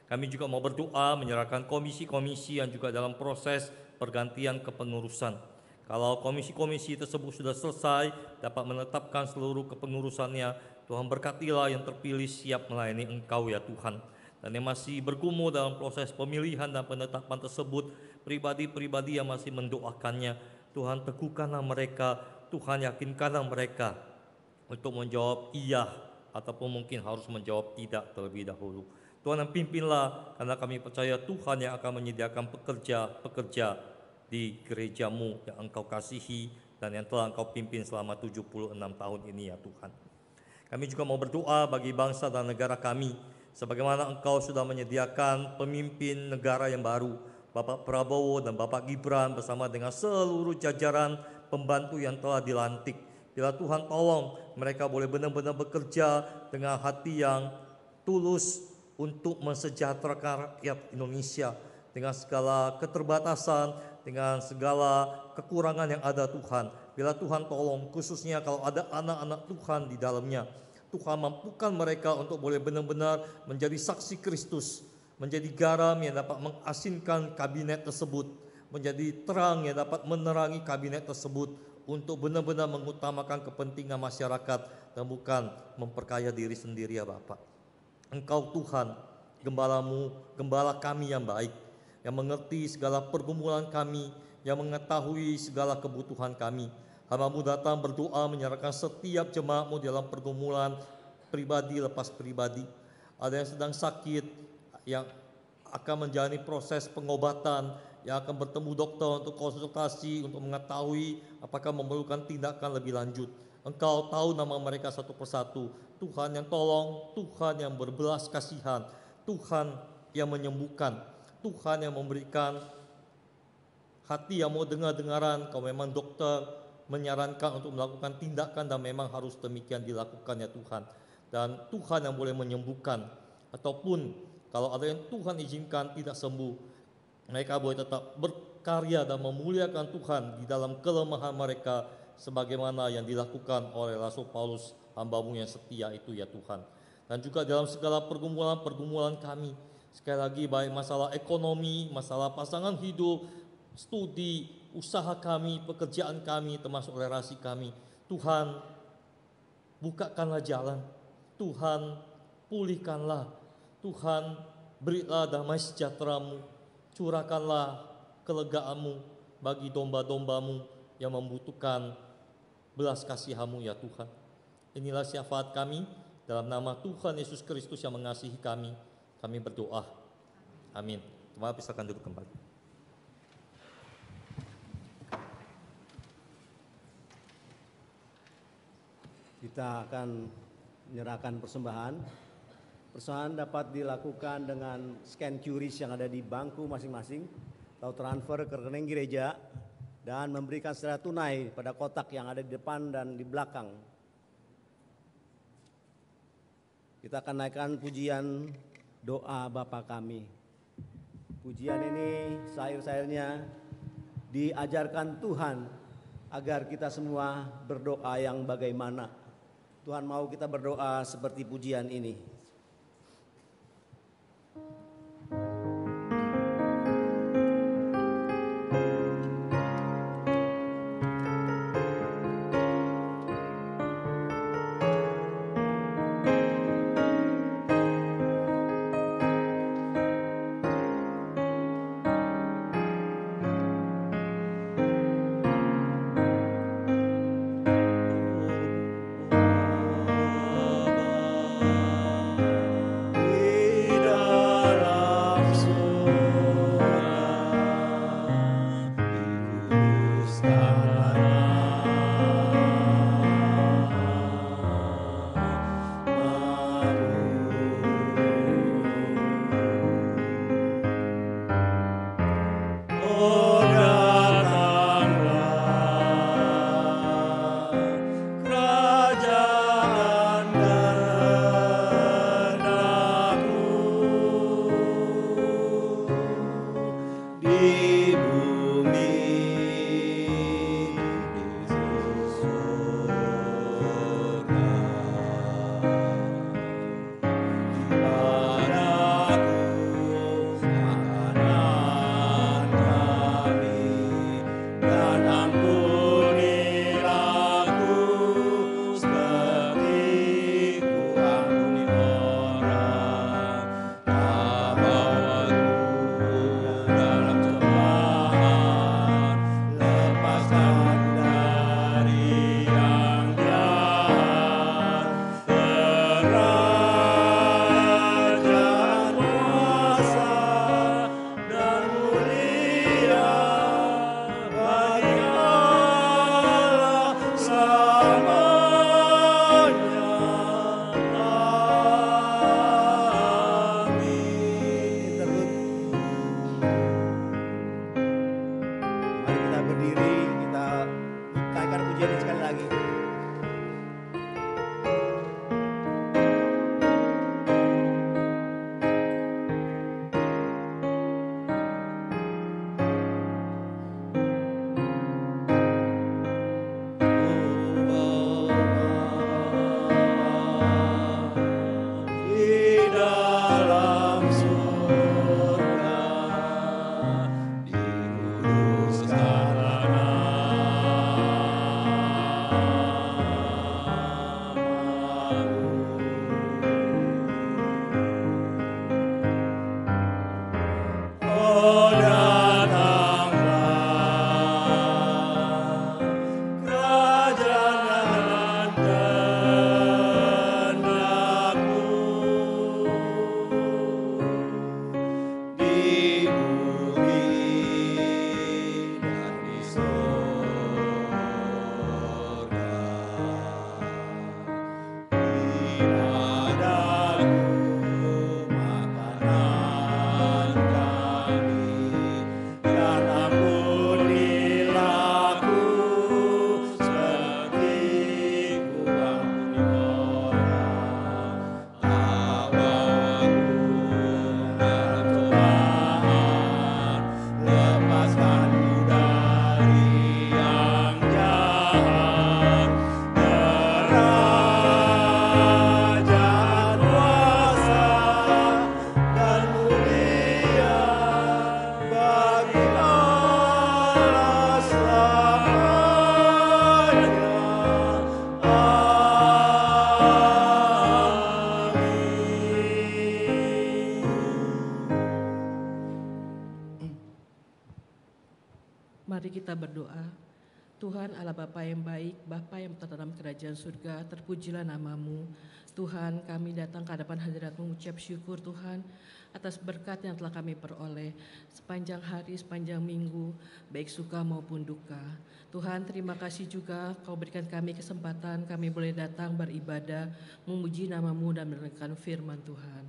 Kami juga mau berdoa menyerahkan komisi-komisi yang juga dalam proses pergantian kepengurusan. Kalau komisi-komisi tersebut sudah selesai, dapat menetapkan seluruh kepengurusannya, Tuhan berkatilah yang terpilih siap melayani Engkau ya Tuhan. Dan yang masih bergumul dalam proses pemilihan dan penetapan tersebut, pribadi-pribadi yang masih mendoakannya, Tuhan teguhkanlah mereka, Tuhan yakinkanlah mereka untuk menjawab iya ataupun mungkin harus menjawab tidak terlebih dahulu. Tuhan yang pimpinlah, karena kami percaya Tuhan yang akan menyediakan pekerja-pekerja di gereja-Mu yang Engkau kasihi dan yang telah Engkau pimpin selama 76 tahun ini ya Tuhan. Kami juga mau berdoa bagi bangsa dan negara kami, sebagaimana Engkau sudah menyediakan pemimpin negara yang baru, Bapak Prabowo dan Bapak Gibran bersama dengan seluruh jajaran pembantu yang telah dilantik. Bila Tuhan tolong mereka boleh benar-benar bekerja dengan hati yang tulus untuk mensejahterakan rakyat Indonesia dengan segala keterbatasan, dengan segala kekurangan yang ada Tuhan. Bila Tuhan tolong, khususnya kalau ada anak-anak Tuhan di dalamnya, Tuhan mampukan mereka untuk boleh benar-benar menjadi saksi Kristus, menjadi garam yang dapat mengasinkan kabinet tersebut, menjadi terang yang dapat menerangi kabinet tersebut untuk benar-benar mengutamakan kepentingan masyarakat dan bukan memperkaya diri sendiri ya Bapak. Engkau Tuhan, gembalamu, gembala kami yang baik, yang mengerti segala pergumulan kami, yang mengetahui segala kebutuhan kami. Hamba-Mu datang berdoa menyerahkan setiap jemaat-Mu dalam pergumulan pribadi lepas pribadi. Ada yang sedang sakit, yang akan menjalani proses pengobatan, yang akan bertemu dokter untuk konsultasi, untuk mengetahui apakah memerlukan tindakan lebih lanjut. Engkau tahu nama mereka satu persatu. Tuhan yang tolong, Tuhan yang berbelas kasihan, Tuhan yang menyembuhkan, Tuhan yang memberikan hati yang mau dengar-dengaran. Kau memang dokter menyarankan untuk melakukan tindakan dan memang harus demikian dilakukan ya Tuhan. Dan Tuhan yang boleh menyembuhkan, ataupun kalau ada yang Tuhan izinkan tidak sembuh, mereka boleh tetap berkarya dan memuliakan Tuhan di dalam kelemahan mereka, sebagaimana yang dilakukan oleh Rasul Paulus, hamba-Mu yang setia itu ya Tuhan. Dan juga dalam segala pergumulan kami, sekali lagi baik masalah ekonomi, masalah pasangan hidup, studi, usaha kami, pekerjaan kami, termasuk relasi kami, Tuhan bukakanlah jalan, Tuhan pulihkanlah, Tuhan berilah damai sejahtera-Mu, curahkanlah kelegaan-Mu bagi domba-domba-Mu yang membutuhkan belas kasihan-Mu ya Tuhan. Inilah syafaat kami, dalam nama Tuhan Yesus Kristus yang mengasihi kami berdoa. Amin. Terima kasih, silakan duduk kembali. Kita akan menyerahkan persembahan. Persembahan dapat dilakukan dengan scan QRIS yang ada di bangku masing-masing atau transfer ke rekening gereja dan memberikan secara tunai pada kotak yang ada di depan dan di belakang. Kita akan naikkan pujian doa Bapa Kami. Pujian ini sair-sairnya diajarkan Tuhan agar kita semua berdoa yang bagaimana. Tuhan mau kita berdoa seperti pujian ini. Mari kita berdoa. Tuhan Allah Bapa yang baik, Bapa yang bertata dalam kerajaan surga, terpujilah nama-Mu. Tuhan, kami datang ke hadapan hadirat-Mu mengucap syukur Tuhan atas berkat yang telah kami peroleh sepanjang hari, sepanjang minggu, baik suka maupun duka. Tuhan, terima kasih juga Kau berikan kami kesempatan, kami boleh datang beribadah, memuji nama-Mu dan mendengarkan firman Tuhan.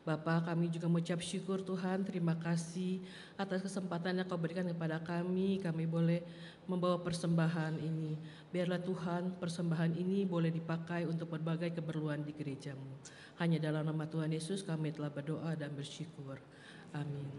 Bapa, kami juga mengucap syukur Tuhan, terima kasih atas kesempatan yang Kau berikan kepada kami boleh membawa persembahan ini. Biarlah Tuhan persembahan ini boleh dipakai untuk berbagai keperluan di gereja-Mu. Hanya dalam nama Tuhan Yesus kami telah berdoa dan bersyukur. Amin.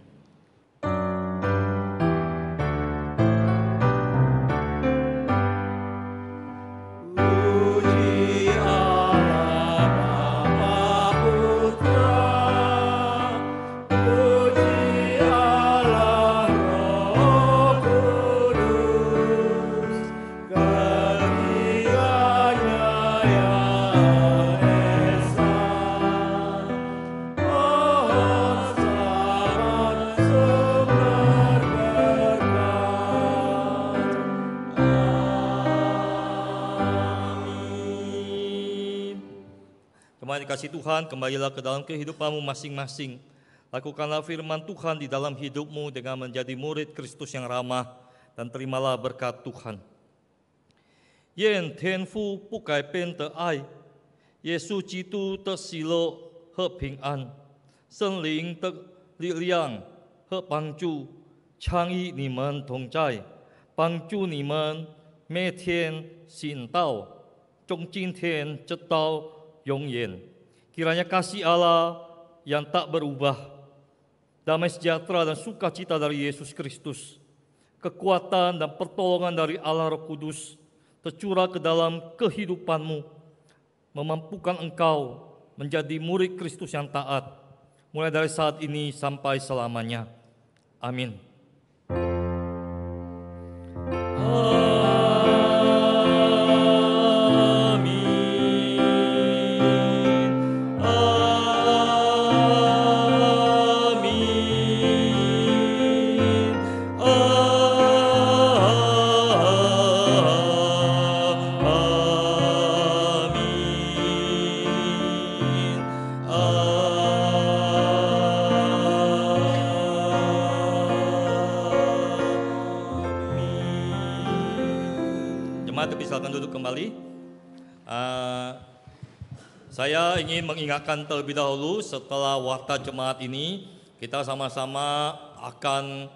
Dikasih Tuhan, kembalilah ke dalam kehidupanmu masing-masing. Lakukanlah firman Tuhan di dalam hidupmu dengan menjadi murid Kristus yang ramah, dan terimalah berkat Tuhan. 愿天父不改变的爱，耶稣基督的喜乐和平安，圣灵的力量和帮助，常与你们同在，帮助你们每天行道，从今天直到永远。Kiranya kasih Allah yang tak berubah, damai sejahtera dan sukacita dari Yesus Kristus, kekuatan dan pertolongan dari Allah Roh Kudus tercurah ke dalam kehidupanmu, memampukan engkau menjadi murid Kristus yang taat, mulai dari saat ini sampai selamanya. Amin. Silakan duduk kembali. Saya ingin mengingatkan terlebih dahulu, setelah warta jemaat ini kita sama-sama akan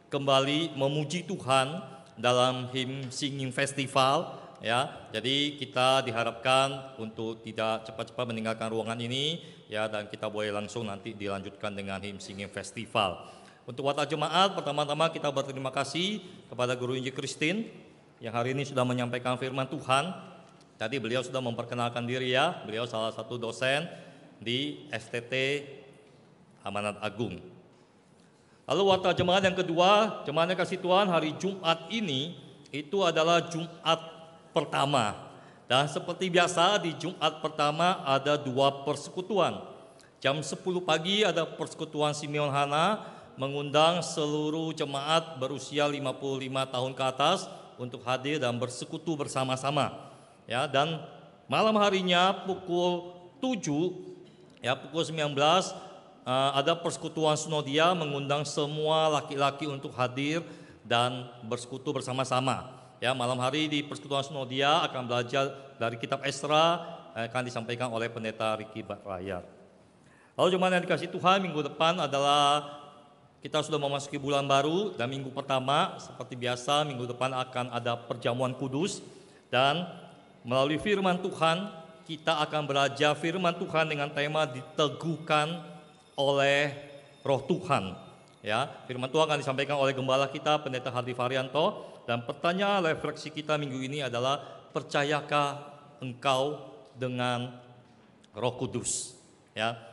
kembali memuji Tuhan dalam hymn singing festival, ya. Jadi kita diharapkan untuk tidak cepat-cepat meninggalkan ruangan ini, ya, dan kita boleh langsung nanti dilanjutkan dengan hymn singing festival. Untuk warta jemaat, pertama-tama kita berterima kasih kepada Guru Injil Christine yang hari ini sudah menyampaikan firman Tuhan. Tadi beliau sudah memperkenalkan diri, ya. Beliau salah satu dosen di STT Amanat Agung. Lalu warta jemaat yang kedua, jemaat yang kasih Tuhan, hari Jumat ini itu adalah Jumat pertama. Dan seperti biasa di Jumat pertama ada 2 persekutuan. Jam 10 pagi ada persekutuan Simeon Hana mengundang seluruh jemaat berusia 55 tahun ke atas untuk hadir dan bersekutu bersama-sama, ya. Dan malam harinya pukul 7, ya, pukul 19 ada persekutuan Sinodia mengundang semua laki-laki untuk hadir dan bersekutu bersama-sama, ya. Malam hari di persekutuan Sinodia akan belajar dari kitab Esra, akan disampaikan oleh pendeta Ricky Batrayar. Lalu jemaat yang dikasih Tuhan, minggu depan adalah kita sudah memasuki bulan baru, dan minggu pertama seperti biasa minggu depan akan ada perjamuan kudus, dan melalui firman Tuhan kita akan belajar firman Tuhan dengan tema diteguhkan oleh Roh Tuhan, ya. Firman Tuhan akan disampaikan oleh gembala kita Pendeta Hardy Varianto, dan pertanyaan refleksi kita minggu ini adalah, percayakah engkau dengan Roh Kudus, ya.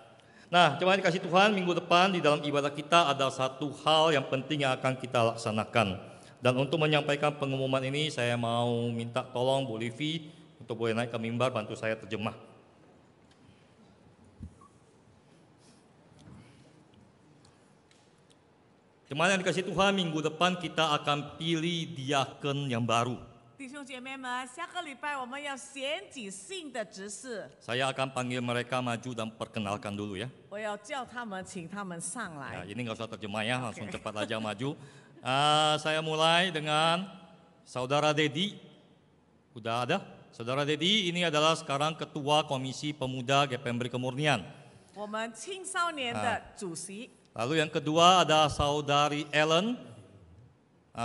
Nah, jemaat dikasih Tuhan, minggu depan di dalam ibadah kita ada satu hal yang penting yang akan kita laksanakan. Dan untuk menyampaikan pengumuman ini, saya mau minta tolong Bu Livi untuk boleh naik ke mimbar, bantu saya terjemah. Jemaat yang dikasih Tuhan, minggu depan kita akan pilih diaken yang baru. 弟兄姐妹们，下个礼拜我们要选举新的执事， Saya akan panggil mereka maju dan perkenalkan dulu ya. 我要叫他们，请他们上 Ya, 来。 ini nggak usah terjemah ya, langsung cepat aja maju. Saya mulai dengan Saudara Dedi. Udah ada? Saudara Dedi ini adalah sekarang Ketua Komisi Pemuda GPMBRI Kemurnian. 我们青少年的主席， Lalu yang kedua ada Saudari Ellen.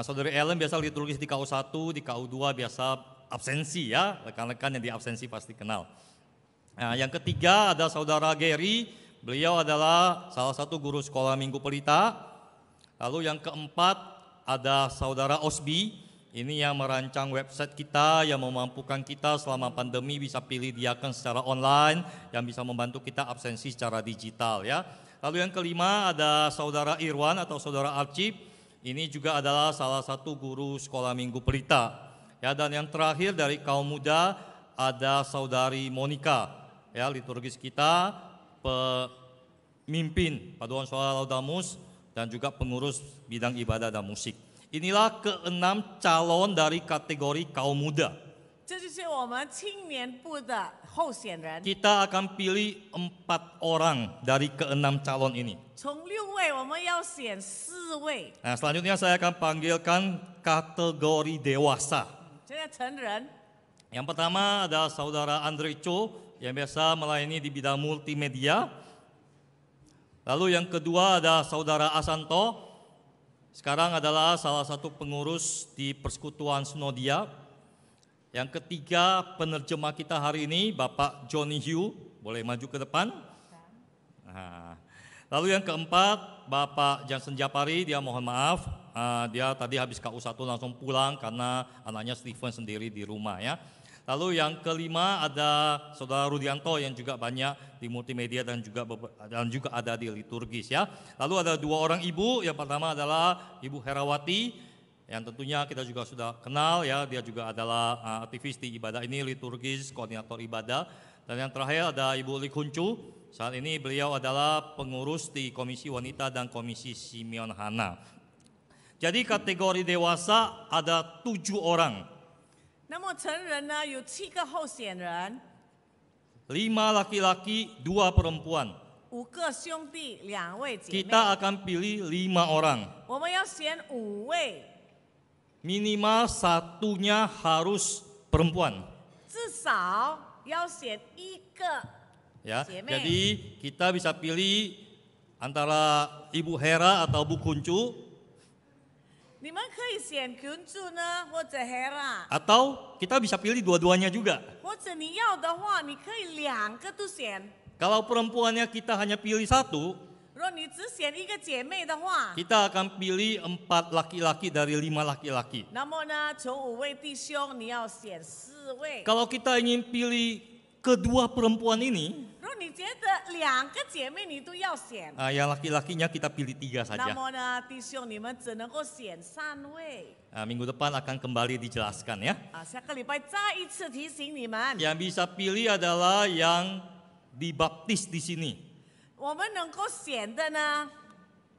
Saudari Ellen biasa liturgis di KU1, di KU2 biasa absensi ya. Rekan-rekan yang di absensi pasti kenal. Yang ketiga ada Saudara Gary. Beliau adalah salah satu guru sekolah Minggu Pelita. Lalu yang keempat ada Saudara Osbi. Ini yang merancang website kita, yang memampukan kita selama pandemi bisa pilih diaken secara online, yang bisa membantu kita absensi secara digital ya. Lalu yang kelima ada Saudara Irwan atau Saudara Archie. Ini juga adalah salah satu guru sekolah Minggu Pelita. Ya, dan yang terakhir dari kaum muda ada Saudari Monica, ya liturgis kita, pemimpin Paduan Suara Laudamus dan juga pengurus bidang ibadah dan musik. Inilah keenam calon dari kategori kaum muda. 这就是我们青年部的候选人。 Kita akan pilih 4 orang dari keenam calon ini. 从6位，我们要选4位。 Nah, selanjutnya saya akan panggilkan kategori dewasa. 现在成人， Yang pertama ada Saudara Andre Cho yang biasa melayani di bidang multimedia. Lalu yang kedua ada Saudara Asanto. Sekarang adalah salah satu pengurus di Persekutuan Sinodia. Yang ketiga penerjemah kita hari ini Bapak Johnny Hugh, boleh maju ke depan. Nah, lalu yang keempat Bapak Jansen Japari, dia mohon maaf, dia tadi habis KU1 langsung pulang karena anaknya Stephen sendiri di rumah ya. Lalu yang kelima ada Saudara Rudianto yang juga banyak di multimedia dan juga ada di liturgis ya. Lalu ada 2 orang ibu, yang pertama adalah Ibu Herawati yang tentunya kita juga sudah kenal ya, dia juga adalah aktivis di ibadah ini, liturgis, koordinator ibadah. Dan yang terakhir ada Ibu Likuncu, saat ini beliau adalah pengurus di Komisi Wanita dan Komisi Simeon Hana. Jadi kategori dewasa ada 7 orang. 那么成人呢有7个候选人， 5 laki-laki, 2 perempuan. 5个兄弟，2位姐妹。 Kita akan pilih 5 orang. 我们要选5位， Minimal satunya harus perempuan. 至少要选1个。 Ya, Ceme. jadi kita bisa pilih antara Ibu Hera atau Bu Kuncu, 你们可以选群主呢，或者 Hera， atau kita bisa pilih dua-duanya juga. 或者你要的话，你可以2个都选。 Kalau perempuannya kita hanya pilih 1, 如果你只选1个姐妹的话， kita akan pilih 4 laki-laki dari 5 laki-laki. 那么呢，从5位弟兄你要选4位。 Kalau kita ingin pilih kedua perempuan ini, 如果你觉得2个姐妹你都要选， yang laki-lakinya kita pilih 3saja. 那么呢，弟兄你们只能够选3位。 Minggu depan akan kembali dijelaskan ya. 下个礼拜再一次提醒你们， Yang bisa pilih adalah yang dibaptis di sini. 我们能够选的呢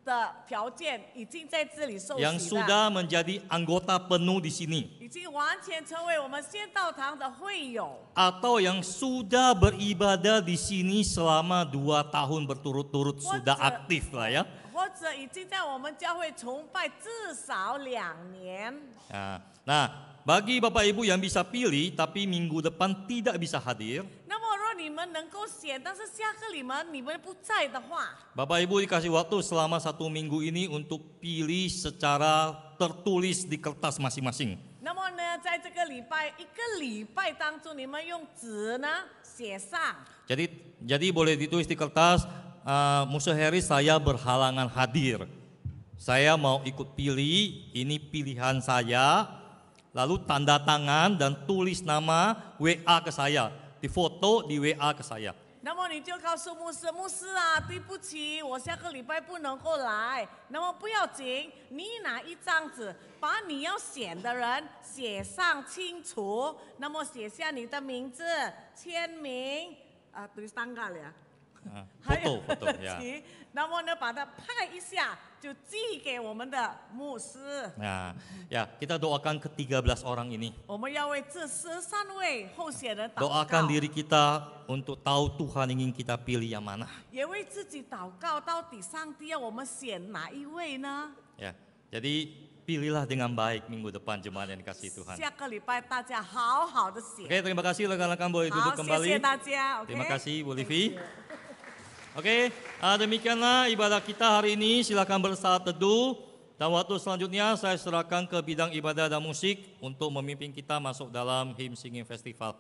的条件已经在这里受洗 Yang 了， sudah menjadi anggota penuh di sini. 已经完全成为我们先道堂的会友， Atau yang sudah beribadah di sini selama 2 tahun berturut-turut sudah aktif lah ya. 或者已经在我们教会崇拜至少2年。 Nah, bagi Bapak Ibu yang bisa pilih tapi minggu depan tidak bisa hadir, 那么若你们能够选，但是下个你们不在的话， Bapak Ibu dikasih waktu selama 1 minggu ini untuk pilih secara tertulis di kertas masing-masing. 那么呢，在这个1个礼拜当中，你们用纸呢写上。 Jadi boleh ditulis di kertas, Musa Heri saya berhalangan hadir. Saya mau ikut pilih, ini pilihan saya. Lalu tanda tangan dan tulis nama WA ke saya, difoto di WA ke saya. 那么你就告诉牧师，牧师啊，对不起，我下个礼拜不能够来。那么不要紧，你拿一张纸，把你要选的人写上清楚，那么写下你的名字、签名，tulis tanggal ya. 还有 foto 的 ya. 请，那么呢，把它拍一下，就寄给我们的牧师。 Nah, ya kita doakan ke-13 orang ini. 我们要为这13位候选人祷 Doakan 告， diri kita untuk tahu Tuhan ingin kita pilih yang mana. 也为自己祷告，到底上帝要我们选哪一位呢？ Ya, jadi pilihlah dengan baik minggu depan jemaat yang dikasih Tuhan. 下个礼拜大家好好的选。 Oke, terima kasih rekan-rekan boleh 好， duduk 谢 kembali. 谢大家。OK， Terima kasih Bu Livi. Oke, demikianlah ibadah kita hari ini. Silakan bersaat teduh. Dan waktu selanjutnya saya serahkan ke bidang ibadah dan musik untuk memimpin kita masuk dalam Hymn Singing Festival.